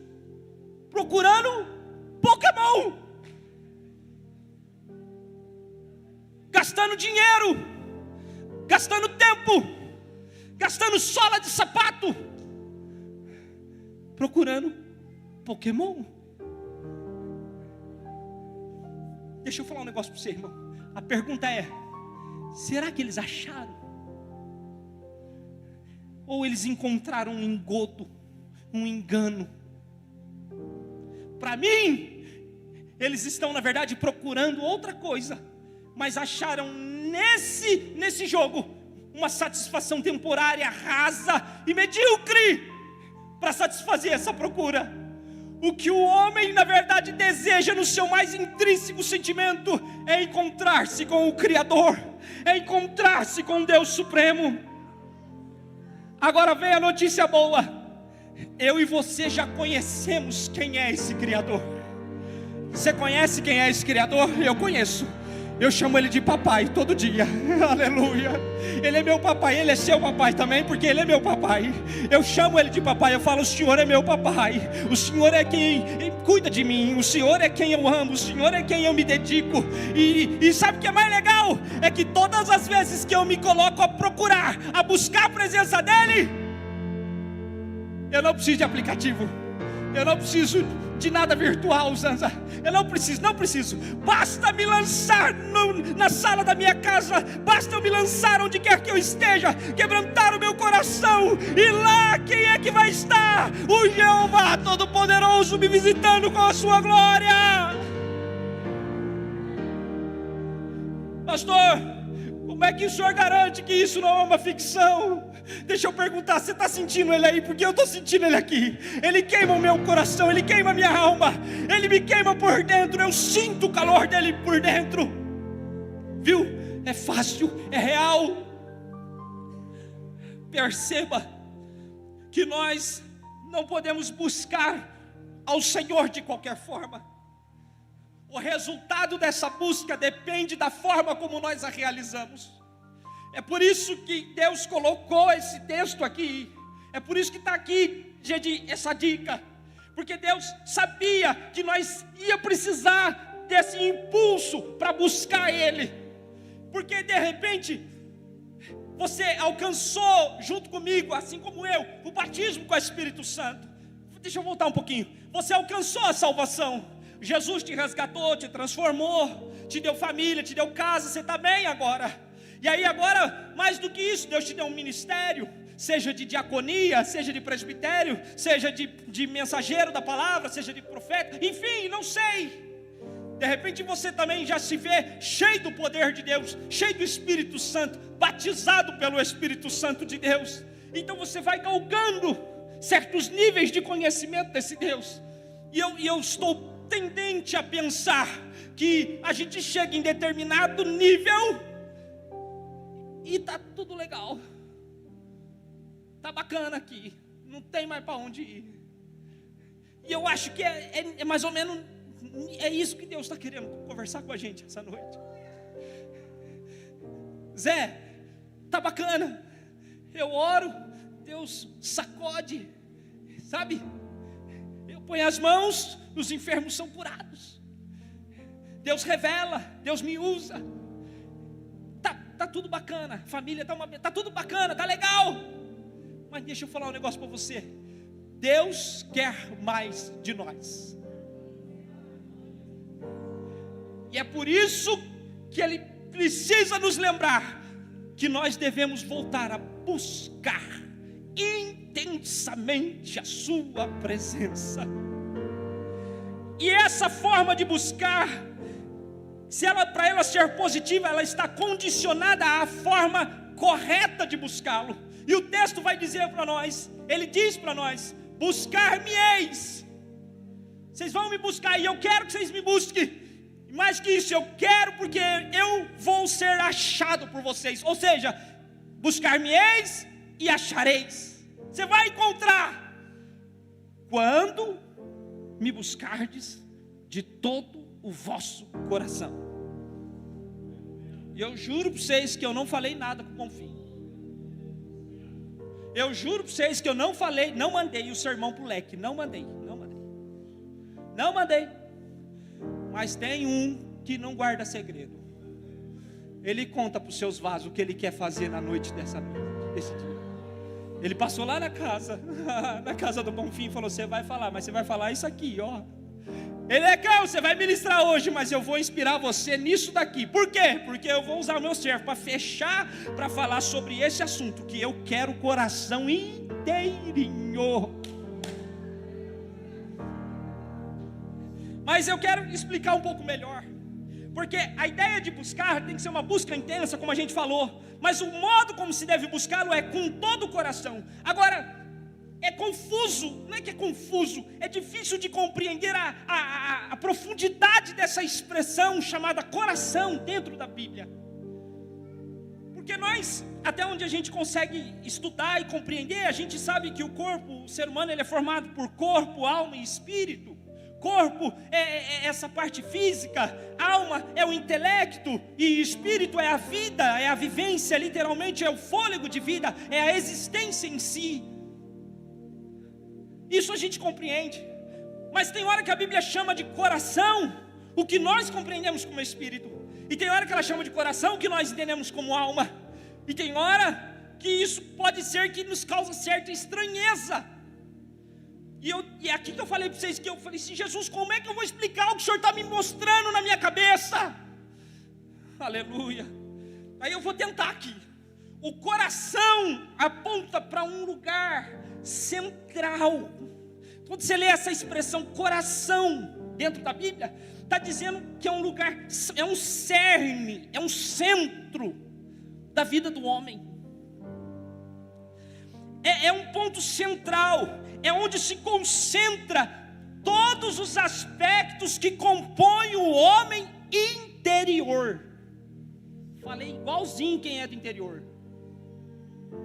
procurando Pokémon, gastando dinheiro, gastando tempo, gastando sola de sapato, procurando Pokémon. Deixa eu falar um negócio para você, irmão. A pergunta é: será que eles acharam? Ou eles encontraram um engodo, um engano? Para mim, eles estão na verdade procurando outra coisa, mas acharam nesse jogo uma satisfação temporária, rasa e medíocre para satisfazer essa procura. O que o homem na verdade deseja no seu mais intrínseco sentimento é encontrar-se com o Criador, é encontrar-se com Deus Supremo. Agora vem a notícia boa: eu e você já conhecemos quem é esse Criador. Você conhece quem é esse Criador? Eu conheço. Eu chamo ele de papai todo dia. Aleluia. Ele é meu papai. Ele é seu papai também, porque ele é meu papai. Eu chamo ele de papai. Eu falo: o Senhor é meu papai. O Senhor é quem cuida de mim. O Senhor é quem eu amo. O Senhor é quem eu me dedico. E sabe o que é mais legal? É que todas as vezes que eu me coloco a procurar, a buscar a presença dele, eu não preciso de aplicativo, eu não preciso de nada virtual, Zanza. Eu não preciso. Basta me lançar na sala da minha casa, basta eu me lançar onde quer que eu esteja, quebrantar o meu coração, e lá quem é que vai estar? O Jeová Todo-Poderoso me visitando com a sua glória. Pastor, como é que o senhor garante que isso não é uma ficção? Deixa eu perguntar, você está sentindo ele aí? Porque eu estou sentindo ele aqui. Ele queima o meu coração, ele queima a minha alma, ele me queima por dentro. Eu sinto o calor dele por dentro. Viu? É fácil, é real. Perceba que nós não podemos buscar ao Senhor de qualquer forma. O resultado dessa busca depende da forma como nós a realizamos. É por isso que Deus colocou esse texto aqui. É por isso que está aqui, gente, essa dica. Porque Deus sabia que nós ia precisar desse impulso para buscar Ele. Porque de repente você alcançou junto comigo, assim como eu, o batismo com o Espírito Santo. Deixa eu voltar um pouquinho. Você alcançou a salvação. Jesus te resgatou, te transformou, te deu família, te deu casa. Você está bem agora. E aí agora, mais do que isso, Deus te deu um ministério, seja de diaconia, seja de presbitério, seja de mensageiro da palavra, seja de profeta, enfim, não sei. De repente você também já se vê cheio do poder de Deus, cheio do Espírito Santo, batizado pelo Espírito Santo de Deus. Então você vai galgando certos níveis de conhecimento desse Deus. E eu estou tendente a pensar que a gente chega em determinado nível e tá tudo legal, tá bacana aqui, não tem mais para onde ir. E eu acho que é mais ou menos isso que Deus está querendo conversar com a gente essa noite. Zé, tá bacana, eu oro, Deus sacode, sabe? Eu ponho as mãos, os enfermos são curados, Deus revela, Deus me usa. Tá tudo bacana, família tá tudo bacana, tá legal. Mas deixa eu falar um negócio para você. Deus quer mais de nós. E é por isso que Ele precisa nos lembrar que nós devemos voltar a buscar intensamente a sua presença. E essa forma de buscar, para ela ser positiva, ela está condicionada à forma correta de buscá-lo. E o texto vai dizer para nós, ele diz para nós: buscar-me-eis. Vocês vão me buscar, e eu quero que vocês me busquem. Mais que isso, eu quero, porque eu vou ser achado por vocês. Ou seja, buscar-me-eis e achareis. Você vai encontrar quando me buscardes de todo o vosso coração. E eu juro para vocês que eu não falei nada com o Bonfim. Eu juro para vocês que eu não falei, não mandei o sermão para o leque. Não mandei. Mas tem um que não guarda segredo. Ele conta para os seus vasos o que ele quer fazer na noite desse dia. Ele passou lá na casa do Bonfim e falou: você vai falar, mas você vai falar isso aqui, ó. Ele é calmo, você vai ministrar hoje, mas eu vou inspirar você nisso daqui. Por quê? Porque eu vou usar o meu servo para fechar, para falar sobre esse assunto, que eu quero o coração inteirinho. Mas eu quero explicar um pouco melhor. Porque a ideia de buscar tem que ser uma busca intensa, como a gente falou. Mas o modo como se deve buscá-lo é com todo o coração. Agora, é confuso, não é que é confuso, é difícil de compreender a profundidade dessa expressão chamada coração dentro da Bíblia. Porque nós, até onde a gente consegue estudar e compreender, a gente sabe que o corpo, o ser humano, ele é formado por corpo, alma e espírito. Corpo é essa parte física, alma é o intelecto e espírito é a vida, é a vivência, literalmente é o fôlego de vida, é a existência em si. Isso a gente compreende. Mas tem hora que a Bíblia chama de coração o que nós compreendemos como espírito, e tem hora que ela chama de coração o que nós entendemos como alma, e tem hora que isso pode ser que nos causa certa estranheza. E é aqui que eu falei para vocês, que eu falei assim: Jesus, como é que eu vou explicar o que o Senhor está me mostrando na minha cabeça? Aleluia. Aí eu vou tentar aqui. O coração aponta para um lugar central. Quando você lê essa expressão coração dentro da Bíblia, está dizendo que é um lugar, é um cerne, é um centro da vida do homem. É um ponto central, é onde se concentra todos os aspectos que compõem o homem interior. Falei igualzinho quem é do interior.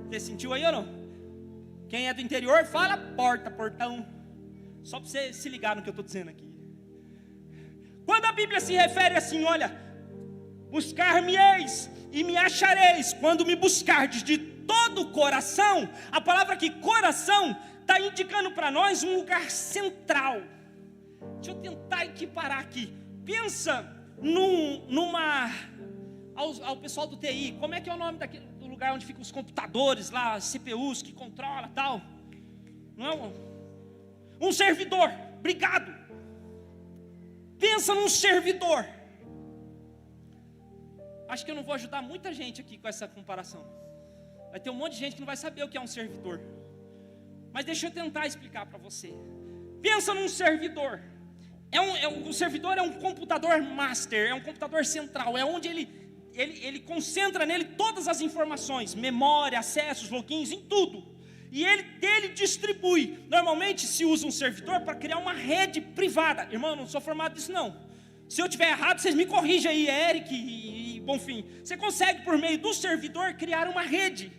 Você sentiu aí ou não? Quem é do interior fala porta, portão. Só para você se ligar no que eu estou dizendo aqui. Quando a Bíblia se refere assim, olha: buscar-me-eis e me achareis quando me buscardes de todo o coração. A palavra aqui, coração, está indicando para nós um lugar central. Deixa eu tentar equiparar aqui. Pensa ao pessoal do TI. Como é que é o nome do lugar onde ficam os computadores lá, CPUs que controla tal? Não é um servidor. Obrigado. Pensa num servidor. Acho que eu não vou ajudar muita gente aqui com essa comparação. Vai ter um monte de gente que não vai saber o que é um servidor. Mas deixa eu tentar explicar para você. Pensa num servidor. O servidor é um computador master, é um computador central, é onde ele concentra nele todas as informações, memória, acessos, logins, em tudo. E ele distribui. Normalmente se usa um servidor para criar uma rede privada. Irmão, eu não sou formado disso não. Se eu estiver errado, vocês me corrigem aí, Eric e Bonfim. Você consegue, por meio do servidor, criar uma rede.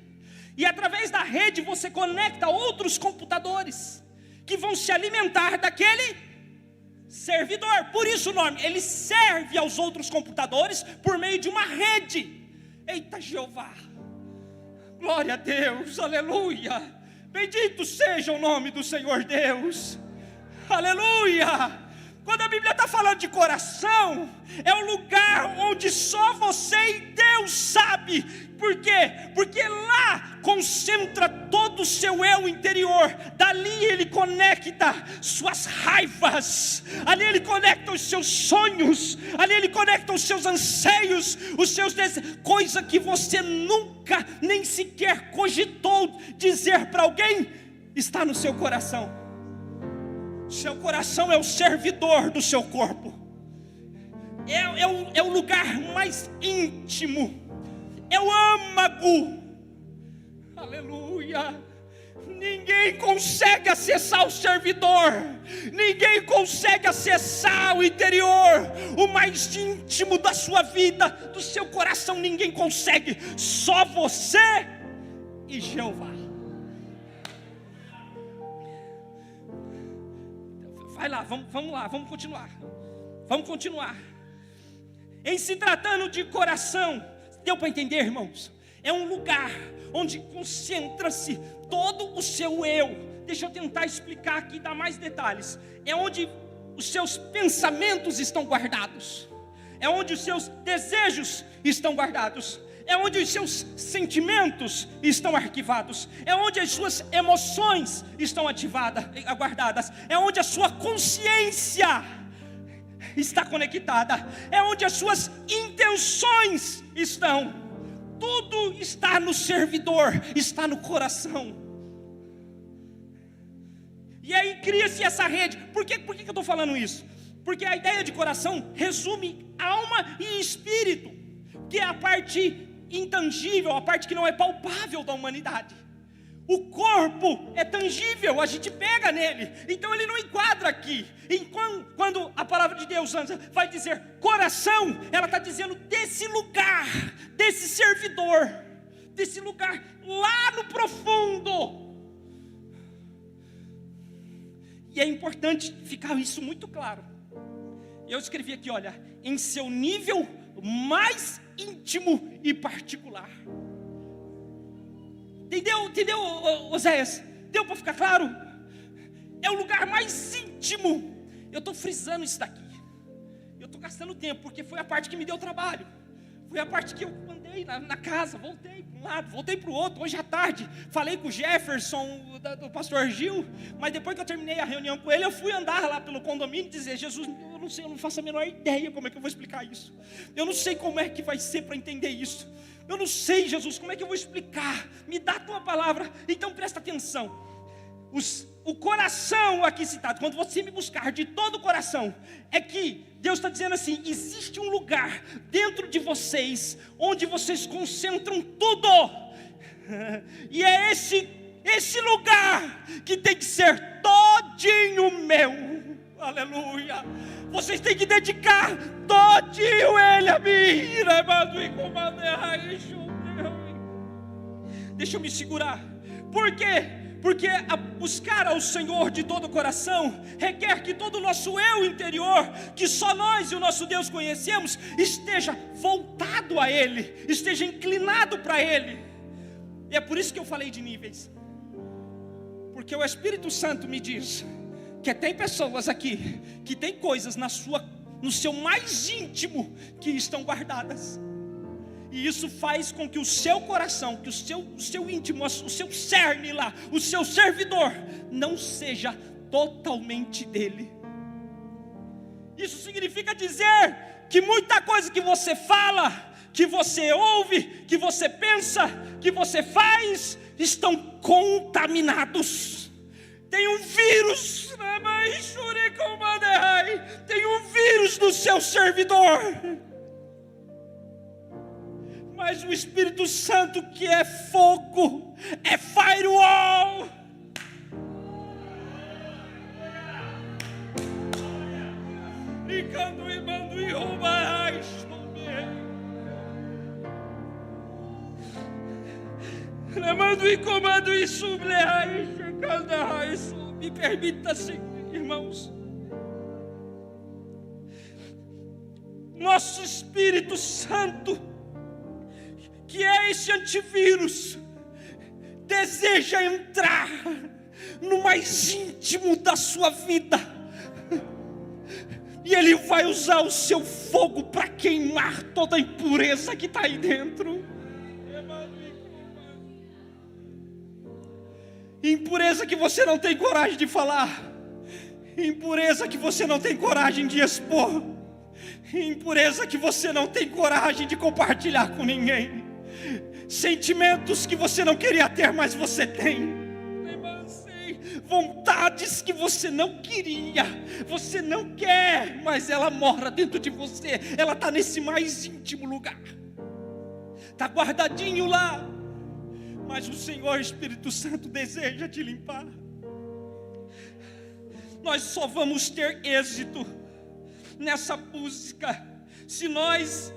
E através da rede você conecta outros computadores que vão se alimentar daquele servidor. Por isso o nome, ele serve aos outros computadores por meio de uma rede. Eita Jeová, glória a Deus, aleluia. Bendito seja o nome do Senhor Deus, aleluia. Quando a Bíblia está falando de coração, é um lugar onde só você e Deus sabe. Por quê? Porque lá concentra todo o seu eu interior. Dali ele conecta suas raivas, ali ele conecta os seus sonhos, ali ele conecta os seus anseios, os seus desejos, coisa que você nunca nem sequer cogitou dizer para alguém, está no seu coração. Seu coração é o servidor do seu corpo. É o lugar mais íntimo. É o âmago. Aleluia. Ninguém consegue acessar o servidor. Ninguém consegue acessar o interior, o mais íntimo da sua vida, do seu coração. Ninguém consegue. Só você e Jeová. Vai lá, vamos lá, vamos continuar. Vamos continuar. Em se tratando de coração, deu para entender, irmãos? É um lugar onde concentra-se todo o seu eu. Deixa eu tentar explicar aqui, dar mais detalhes. É onde os seus pensamentos estão guardados. É onde os seus desejos estão guardados. É onde os seus sentimentos estão arquivados. É onde as suas emoções estão guardadas. É onde a sua consciência está conectada. É onde as suas intenções estão. Tudo está no servidor, está no coração. E aí cria-se essa rede. Por que eu estou falando isso? Porque a ideia de coração resume alma e espírito, que é a parte intangível, a parte que não é palpável da humanidade. O corpo é tangível, a gente pega nele, então ele não enquadra aqui. Quando a palavra de Deus vai dizer coração, ela está dizendo desse lugar, desse servidor, desse lugar lá no profundo. E é importante ficar isso muito claro. Eu escrevi aqui, olha, em seu nível mais íntimo e particular. Entendeu, Oséias? Deu para ficar claro? É o lugar mais íntimo. Eu estou frisando isso daqui. Eu estou gastando tempo, porque foi a parte que me deu trabalho. Foi a parte que eu andei na casa, voltei para um lado, voltei para o outro. Hoje à tarde, falei com o Jefferson, do pastor Gil, mas depois que eu terminei a reunião com ele, eu fui andar lá pelo condomínio e dizer: Jesus, eu não sei, eu não faço a menor ideia como é que eu vou explicar isso. Eu não sei como é que vai ser para entender isso. Eu não sei, Jesus, como é que eu vou explicar? Me dá a tua palavra. Então presta atenção. O coração aqui citado, quando você me buscar de todo o coração, é que Deus está dizendo assim: existe um lugar dentro de vocês, onde vocês concentram tudo, e é esse lugar que tem que ser todinho meu. Aleluia. Vocês têm que dedicar todinho ele a mim. Deixa eu me segurar. Por quê? Porque buscar ao Senhor de todo o coração requer que todo o nosso eu interior, que só nós e o nosso Deus conhecemos, esteja voltado a Ele, esteja inclinado para Ele. E é por isso que eu falei de níveis. Porque o Espírito Santo me diz que tem pessoas aqui que tem coisas no seu mais íntimo que estão guardadas. E isso faz com que o seu coração, que o seu íntimo, o seu cerne lá, o seu servidor, não seja totalmente dele. Isso significa dizer que muita coisa que você fala, que você ouve, que você pensa, que você faz, estão contaminados. Tem um vírus, tem um vírus no seu servidor. Mas o Espírito Santo, que é fogo, é firewall. E quando e mando e roubar, mando e comando e subleai, me permita, Senhor, irmãos. Nosso Espírito Santo, que é esse antivírus, deseja entrar no mais íntimo da sua vida, e ele vai usar o seu fogo para queimar toda a impureza que está aí dentro. Impureza que você não tem coragem de falar, impureza que você não tem coragem de expor, impureza que você não tem coragem de compartilhar com ninguém, sentimentos que você não queria ter, mas você tem, vontades que você não queria, você não quer, mas ela mora dentro de você, ela está nesse mais íntimo lugar, está guardadinho lá. Mas o Senhor Espírito Santo deseja te limpar. Nós só vamos ter êxito nessa busca se nós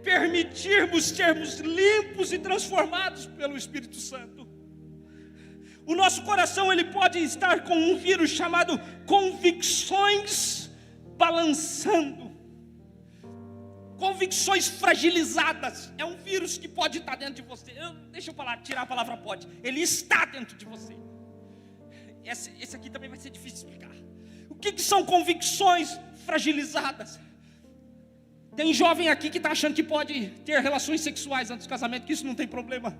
permitirmos sermos limpos e transformados pelo Espírito Santo. O nosso coração ele pode estar com um vírus chamado convicções balançando. Convicções fragilizadas. É um vírus que pode estar dentro de você. Deixa eu falar, tirar a palavra pode. Ele está dentro de você. Esse aqui também vai ser difícil de explicar. O que são convicções fragilizadas? Tem jovem aqui que está achando que pode ter relações sexuais antes do casamento, que isso não tem problema.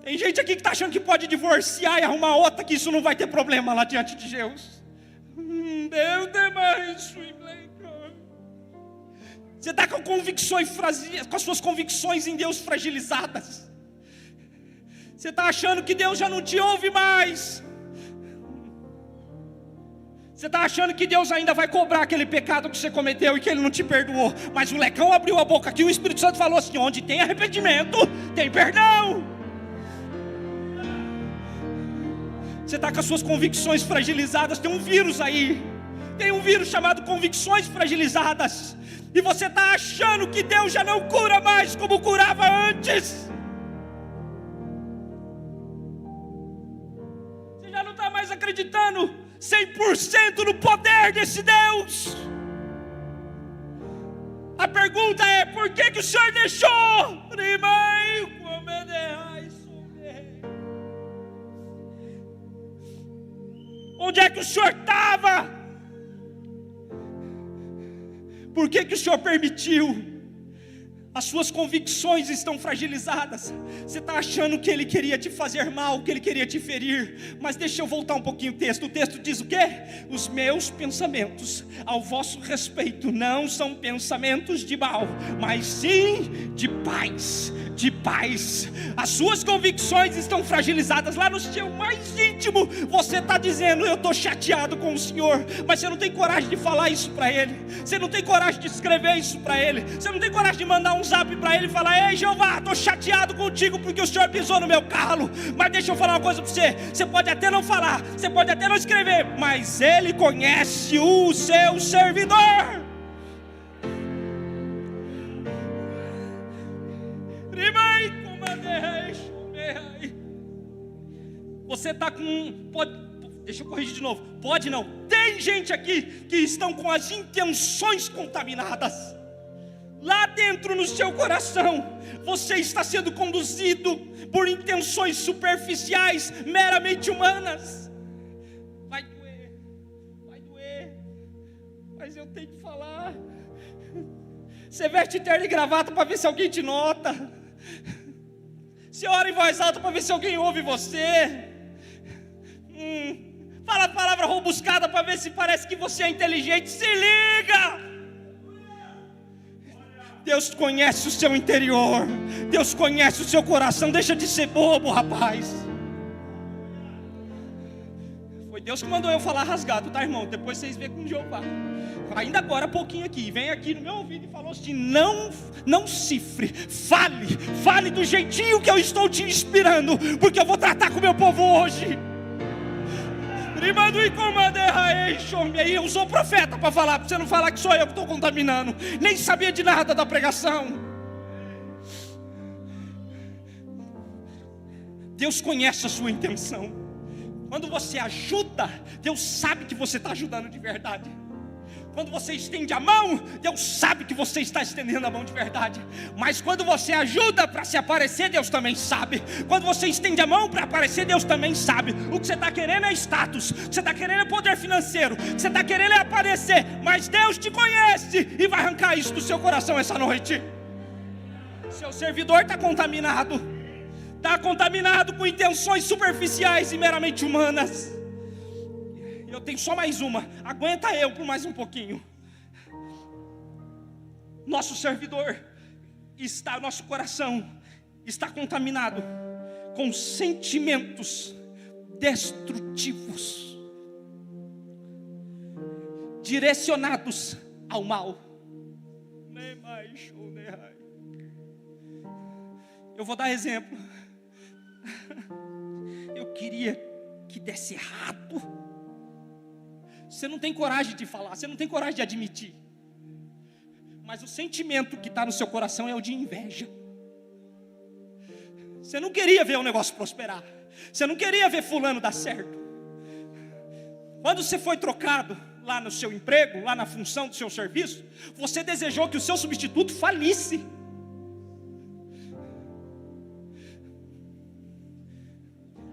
Tem gente aqui que está achando que pode divorciar e arrumar outra, que isso não vai ter problema lá diante de Deus. Deus demais. Você está com convicções, com as suas convicções em Deus fragilizadas. Você está achando que Deus já não te ouve mais. Você está achando que Deus ainda vai cobrar aquele pecado que você cometeu e que Ele não te perdoou. Mas o Lecão abriu a boca aqui e o Espírito Santo falou assim: onde tem arrependimento, tem perdão. Você está com as suas convicções fragilizadas. Tem um vírus aí. Tem um vírus chamado convicções fragilizadas. E você está achando que Deus já não cura mais como curava antes. Você já não está mais acreditando 100% no poder desse Deus. A pergunta é: por que o Senhor deixou? Onde é que o Senhor estava? Por que o Senhor permitiu? As suas convicções estão fragilizadas. Você está achando que Ele queria te fazer mal, que Ele queria te ferir. Mas deixa eu voltar um pouquinho o texto. O texto diz o quê? Os meus pensamentos ao vosso respeito não são pensamentos de mal, mas sim de paz. De paz. As suas convicções estão fragilizadas. Lá no seu mais íntimo você está dizendo: eu estou chateado com o Senhor. Mas você não tem coragem de falar isso para Ele. Você não tem coragem de escrever isso para Ele. Você não tem coragem de mandar um zap para Ele e falar: ei Jeová, estou chateado contigo porque o Senhor pisou no meu calo. Mas deixa eu falar uma coisa para você. Você pode até não falar, você pode até não escrever, mas Ele conhece o seu servidor. Você está com... deixa eu corrigir de novo. Pode não. Tem gente aqui que estão com as intenções contaminadas. Lá dentro no seu coração, você está sendo conduzido por intenções superficiais, meramente humanas. Vai doer, mas eu tenho que falar. Você veste terno e gravata para ver se alguém te nota. Você ora em voz alta para ver se alguém ouve você. Fala a palavra robuscada para ver se parece que você é inteligente. Se liga! Deus conhece o seu interior. Deus conhece o seu coração. Deixa de ser bobo, rapaz. Foi Deus que mandou eu falar rasgado, tá, irmão? Depois vocês veem com Jeová. Ainda agora, pouquinho aqui. Vem aqui no meu ouvido e falou assim: não cifre. Fale do jeitinho que eu estou te inspirando, porque eu vou tratar com o meu povo hoje. E aí usou o profeta para falar, para você não falar que sou eu que estou contaminando. Nem sabia de nada da pregação. Deus conhece a sua intenção. Quando você ajuda, Deus sabe que você está ajudando de verdade. Quando você estende a mão, Deus sabe que você está estendendo a mão de verdade. Mas quando você ajuda para se aparecer, Deus também sabe. Quando você estende a mão para aparecer, Deus também sabe. O que você está querendo é status, o que você está querendo é poder financeiro, o que você está querendo é aparecer. Mas Deus te conhece e vai arrancar isso do seu coração essa noite. Seu servidor está contaminado. Está contaminado com intenções superficiais e meramente humanas. Eu tenho só mais uma. Aguenta eu por mais um pouquinho. Nosso servidor está, nosso coração está contaminado com sentimentos destrutivos, direcionados ao mal. Eu vou dar exemplo. Eu queria que desse errado. Você não tem coragem de falar, você não tem coragem de admitir. Mas o sentimento que está no seu coração é o de inveja. Você não queria ver o negócio prosperar. Você não queria ver fulano dar certo. Quando você foi trocado lá no seu emprego, lá na função do seu serviço, você desejou que o seu substituto falisse.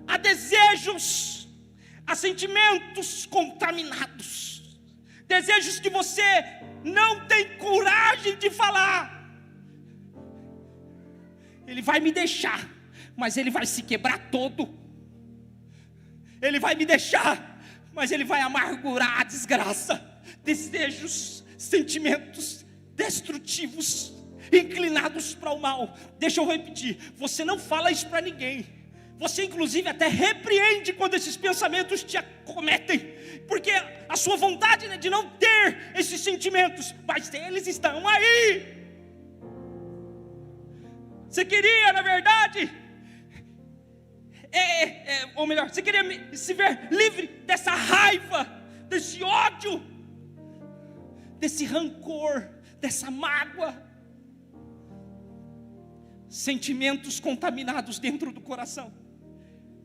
Há desejos, há sentimentos contaminados, desejos que você não tem coragem de falar. Ele vai me deixar, mas ele vai se quebrar todo. Ele vai me deixar, mas ele vai amargurar a desgraça. Desejos, sentimentos destrutivos, inclinados para o mal. Deixa eu repetir, você não fala isso para ninguém. Você inclusive até repreende quando esses pensamentos te acometem, porque a sua vontade é de não ter esses sentimentos, mas eles estão aí. Você queria, na verdade, ou melhor, você queria se ver livre dessa raiva, desse ódio, desse rancor, dessa mágoa, sentimentos contaminados dentro do coração.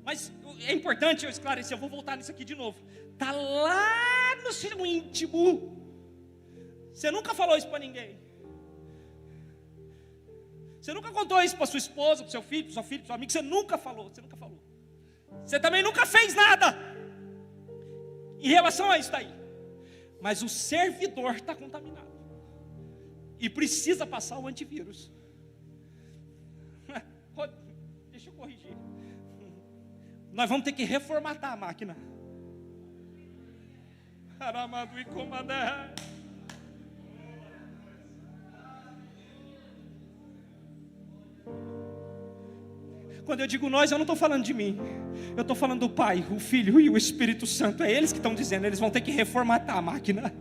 Mas é importante eu esclarecer, eu vou voltar nisso aqui de novo. Está lá no seu íntimo. Você nunca falou isso para ninguém. Você nunca contou isso para sua esposa, para seu filho, para seu amigo. Você nunca falou. Você também nunca fez nada em relação a isso daí. Mas o servidor está contaminado e precisa passar o antivírus. Deixa eu corrigir. Nós vamos ter que reformatar a máquina. Quando eu digo nós, eu não estou falando de mim. Eu estou falando do Pai, o Filho e o Espírito Santo. É eles que estão dizendo, eles vão ter que reformatar a máquina.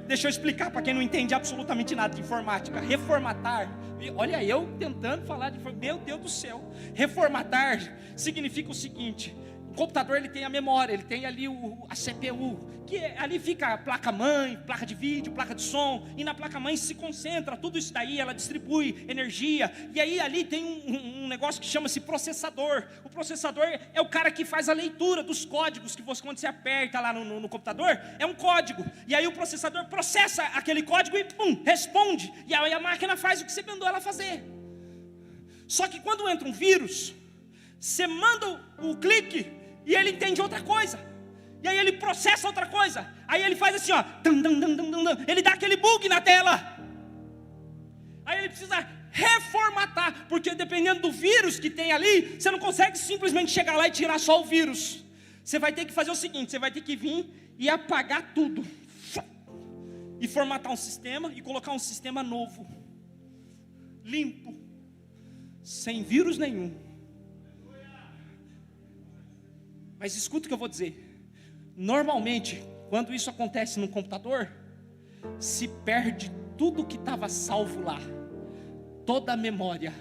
Deixa eu explicar para quem não entende absolutamente nada de informática. Reformatar, olha eu tentando falar de meu Deus do céu. Reformatar significa o seguinte: o computador ele tem a memória, ele tem ali a CPU, que ali fica a placa-mãe, placa de vídeo, placa de som, e na placa-mãe se concentra tudo isso daí, ela distribui energia, e aí ali tem um negócio que chama-se processador. O processador é o cara que faz a leitura dos códigos, que você, quando você aperta lá no computador, é um código, e aí o processador processa aquele código e pum, responde, e aí a máquina faz o que você mandou ela fazer. Só que quando entra um vírus, você manda o clique e ele entende outra coisa, e aí ele processa outra coisa, aí ele faz assim, ó, ele dá aquele bug na tela, aí ele precisa reformatar, porque dependendo do vírus que tem ali, você não consegue simplesmente chegar lá e tirar só o vírus. Você vai ter que fazer o seguinte, você vai ter que vir e apagar tudo, e formatar um sistema, e colocar um sistema novo, limpo, sem vírus nenhum. Mas escuta o que eu vou dizer. Normalmente, quando isso acontece no computador, se perde tudo que estava salvo lá, toda a memória.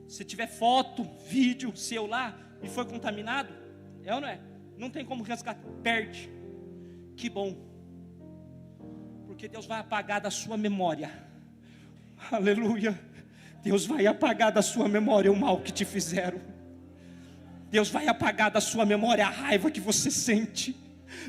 Se tiver foto, vídeo seu lá e foi contaminado, é ou não é? Não tem como resgatar, perde. Que bom, porque Deus vai apagar da sua memória. Aleluia. Deus vai apagar da sua memória o mal que te fizeram. Deus vai apagar da sua memória a raiva que você sente.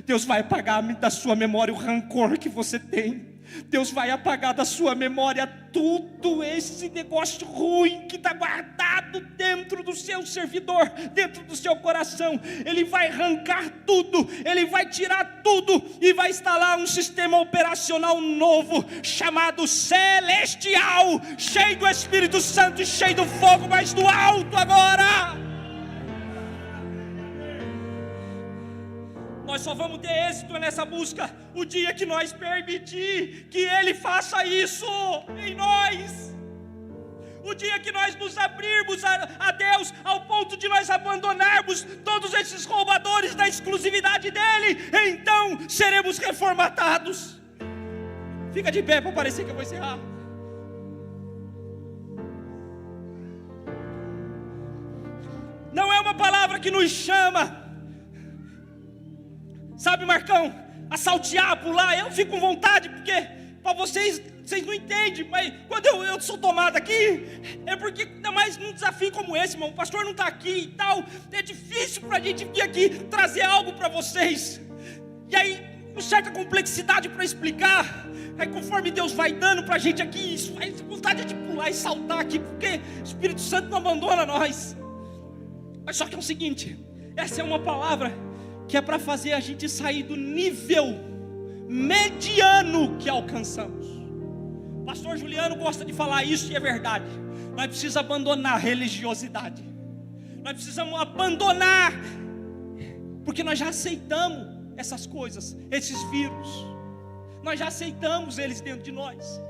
Deus vai apagar da sua memória o rancor que você tem. Deus vai apagar da sua memória tudo esse negócio ruim que está guardado dentro do seu servidor, dentro do seu coração. Ele vai arrancar tudo, Ele vai tirar tudo e vai instalar um sistema operacional novo, chamado celestial, cheio do Espírito Santo e cheio do fogo, mas do alto agora. Nós só vamos ter êxito nessa busca o dia que nós permitir que Ele faça isso em nós. O dia que nós nos abrirmos a Deus, ao ponto de nós abandonarmos todos esses roubadores da exclusividade dEle, então seremos reformatados. Fica de pé para parecer que eu vou encerrar. Não é uma palavra que nos chama, sabe, Marcão, a saltear, pular. Eu fico com vontade, porque para vocês não entendem, mas quando eu sou tomado aqui, é porque, ainda mais num desafio como esse, irmão, o pastor não está aqui e tal, é difícil para a gente vir aqui trazer algo para vocês, e aí, com certa complexidade para explicar, aí conforme Deus vai dando para a gente aqui, isso faz vontade de pular e saltar aqui, porque o Espírito Santo não abandona nós. Mas só que é o seguinte, essa é uma palavra que é para fazer a gente sair do nível mediano que alcançamos. Pastor Juliano gosta de falar isso e é verdade. Nós precisamos abandonar a religiosidade. Nós precisamos abandonar, porque nós já aceitamos essas coisas, esses vírus. Nós já aceitamos eles dentro de nós.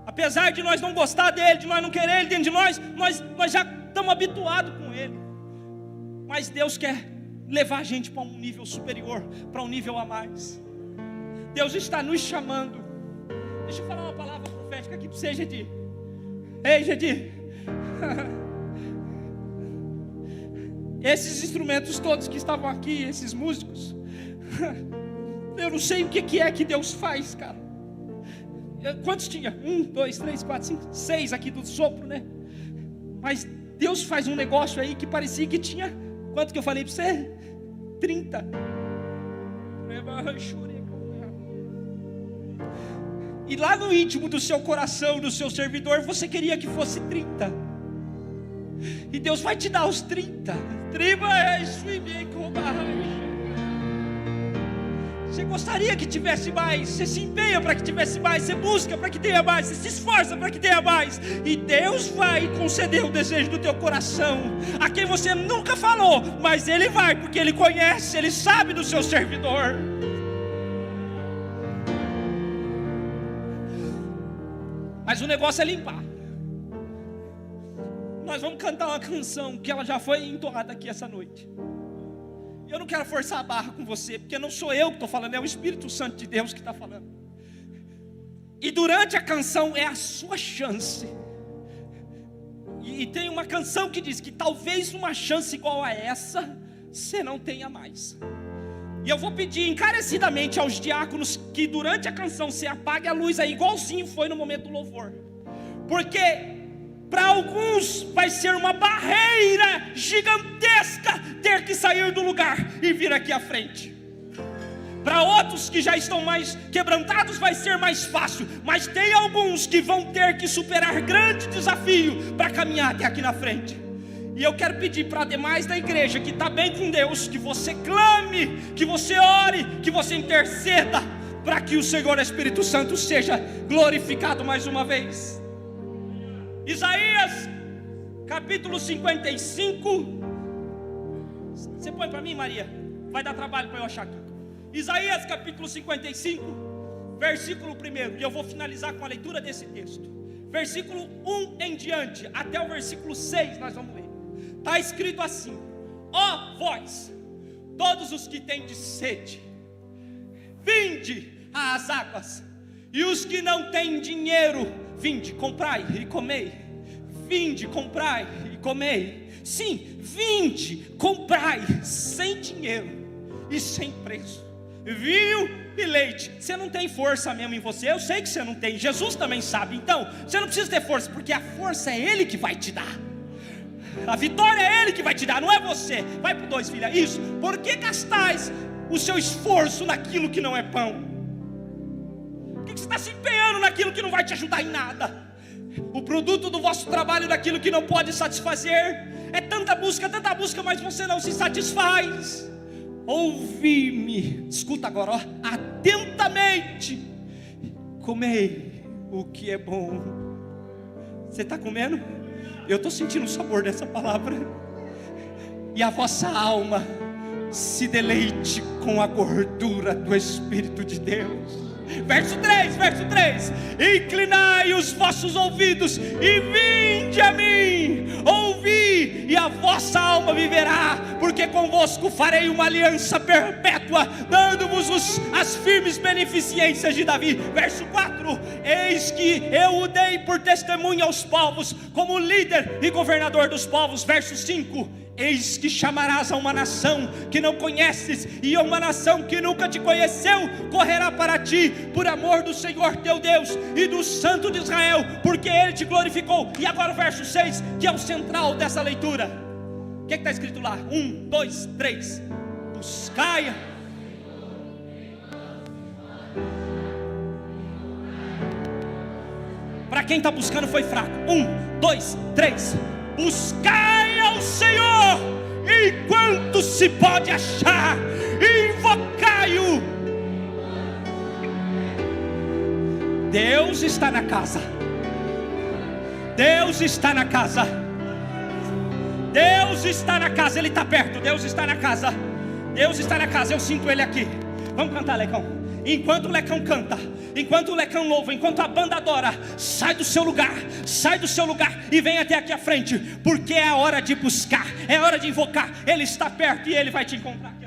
Apesar de nós não gostar dele, de nós não querer ele dentro de nós já estamos habituados com ele. Mas Deus quer levar a gente para um nível superior, para um nível a mais. Deus está nos chamando. Deixa eu falar uma palavra profética aqui para você, Gedir. Ei, Gedir. Esses instrumentos todos que estavam aqui, esses músicos, eu não sei o que é que Deus faz, cara. Quantos tinha? 1, 2, 3, 4, 5, 6 aqui do sopro, né? Mas Deus faz um negócio aí que parecia que tinha, quanto que eu falei para você? 30. E lá no íntimo do seu coração, do seu servidor, você queria que fosse 30. E Deus vai te dar os 30. Você gostaria que tivesse mais, você se empenha para que tivesse mais, você busca para que tenha mais, você se esforça para que tenha mais, e Deus vai conceder o desejo do teu coração, a quem você nunca falou, mas Ele vai, porque Ele conhece, Ele sabe do seu servidor. Mas o negócio é limpar. Nós vamos cantar uma canção que ela já foi entoada aqui essa noite. Eu não quero forçar a barra com você, porque não sou eu que estou falando, é o Espírito Santo de Deus que está falando. E durante a canção é a sua chance. E tem uma canção que diz que talvez uma chance igual a essa você não tenha mais. E eu vou pedir encarecidamente aos diáconos que durante a canção você apague a luz aí, igualzinho foi no momento do louvor. Porque para alguns vai ser uma barreira gigantesca ter que sair do lugar e vir aqui à frente. Para outros que já estão mais quebrantados vai ser mais fácil, mas tem alguns que vão ter que superar grande desafio para caminhar até aqui na frente. E eu quero pedir para demais da igreja que está bem com Deus, que você clame, que você ore, que você interceda, para que o Senhor Espírito Santo seja glorificado mais uma vez. Isaías capítulo 55. Você põe para mim, Maria? Vai dar trabalho para eu achar aqui. Isaías capítulo 55, versículo 1. E eu vou finalizar com a leitura desse texto. Versículo 1 em diante, até o versículo 6 nós vamos ler. Está escrito assim: ó vós, todos os que tendes sede, vinde às águas. E os que não têm dinheiro, vinde, comprai e comei. Vinde, comprai e comei. Sim, vinde, comprai sem dinheiro e sem preço vinho e leite. Você não tem força mesmo em você, eu sei que você não tem, Jesus também sabe. Então, você não precisa ter força, porque a força é Ele que vai te dar. A vitória é Ele que vai te dar, não é você. Vai para o 2, filha, isso. Por que gastais o seu esforço naquilo que não é pão? Por que você está se empenhando naquilo que não vai te ajudar em nada? O produto do vosso trabalho daquilo que não pode satisfazer. É tanta busca, mas você não se satisfaz. Ouvi-me, escuta agora, ó, atentamente. Comei o que é bom. Você está comendo? Eu estou sentindo o sabor dessa palavra. E a vossa alma se deleite com a gordura do Espírito de Deus. Verso 3: inclinai os vossos ouvidos e vinde a mim, ouvi, e a vossa alma viverá, porque porque convosco farei uma aliança perpétua, dando-vos as firmes beneficências de Davi. Verso 4: eis que eu o dei por testemunha aos povos, como líder e governador dos povos. Verso 5: eis que chamarás a uma nação que não conheces, e a uma nação que nunca te conheceu correrá para ti, por amor do Senhor teu Deus e do Santo de Israel, porque Ele te glorificou. E agora o verso 6, que é o central dessa leitura. O que está escrito lá? 1, 2, 3. Buscai. Para quem está buscando foi fraco. 1, 2, 3. Buscai ao Senhor enquanto se pode achar, invocai-o. Deus está na casa. Deus está na casa. Deus está na casa. Ele está perto. Deus está na casa. Deus está na casa. Eu sinto Ele aqui. Vamos cantar, Lecão. Enquanto o Lecão canta, enquanto o Lecão louva, enquanto a banda adora, sai do seu lugar e vem até aqui à frente, porque é a hora de buscar, é a hora de invocar. Ele está perto e Ele vai te encontrar.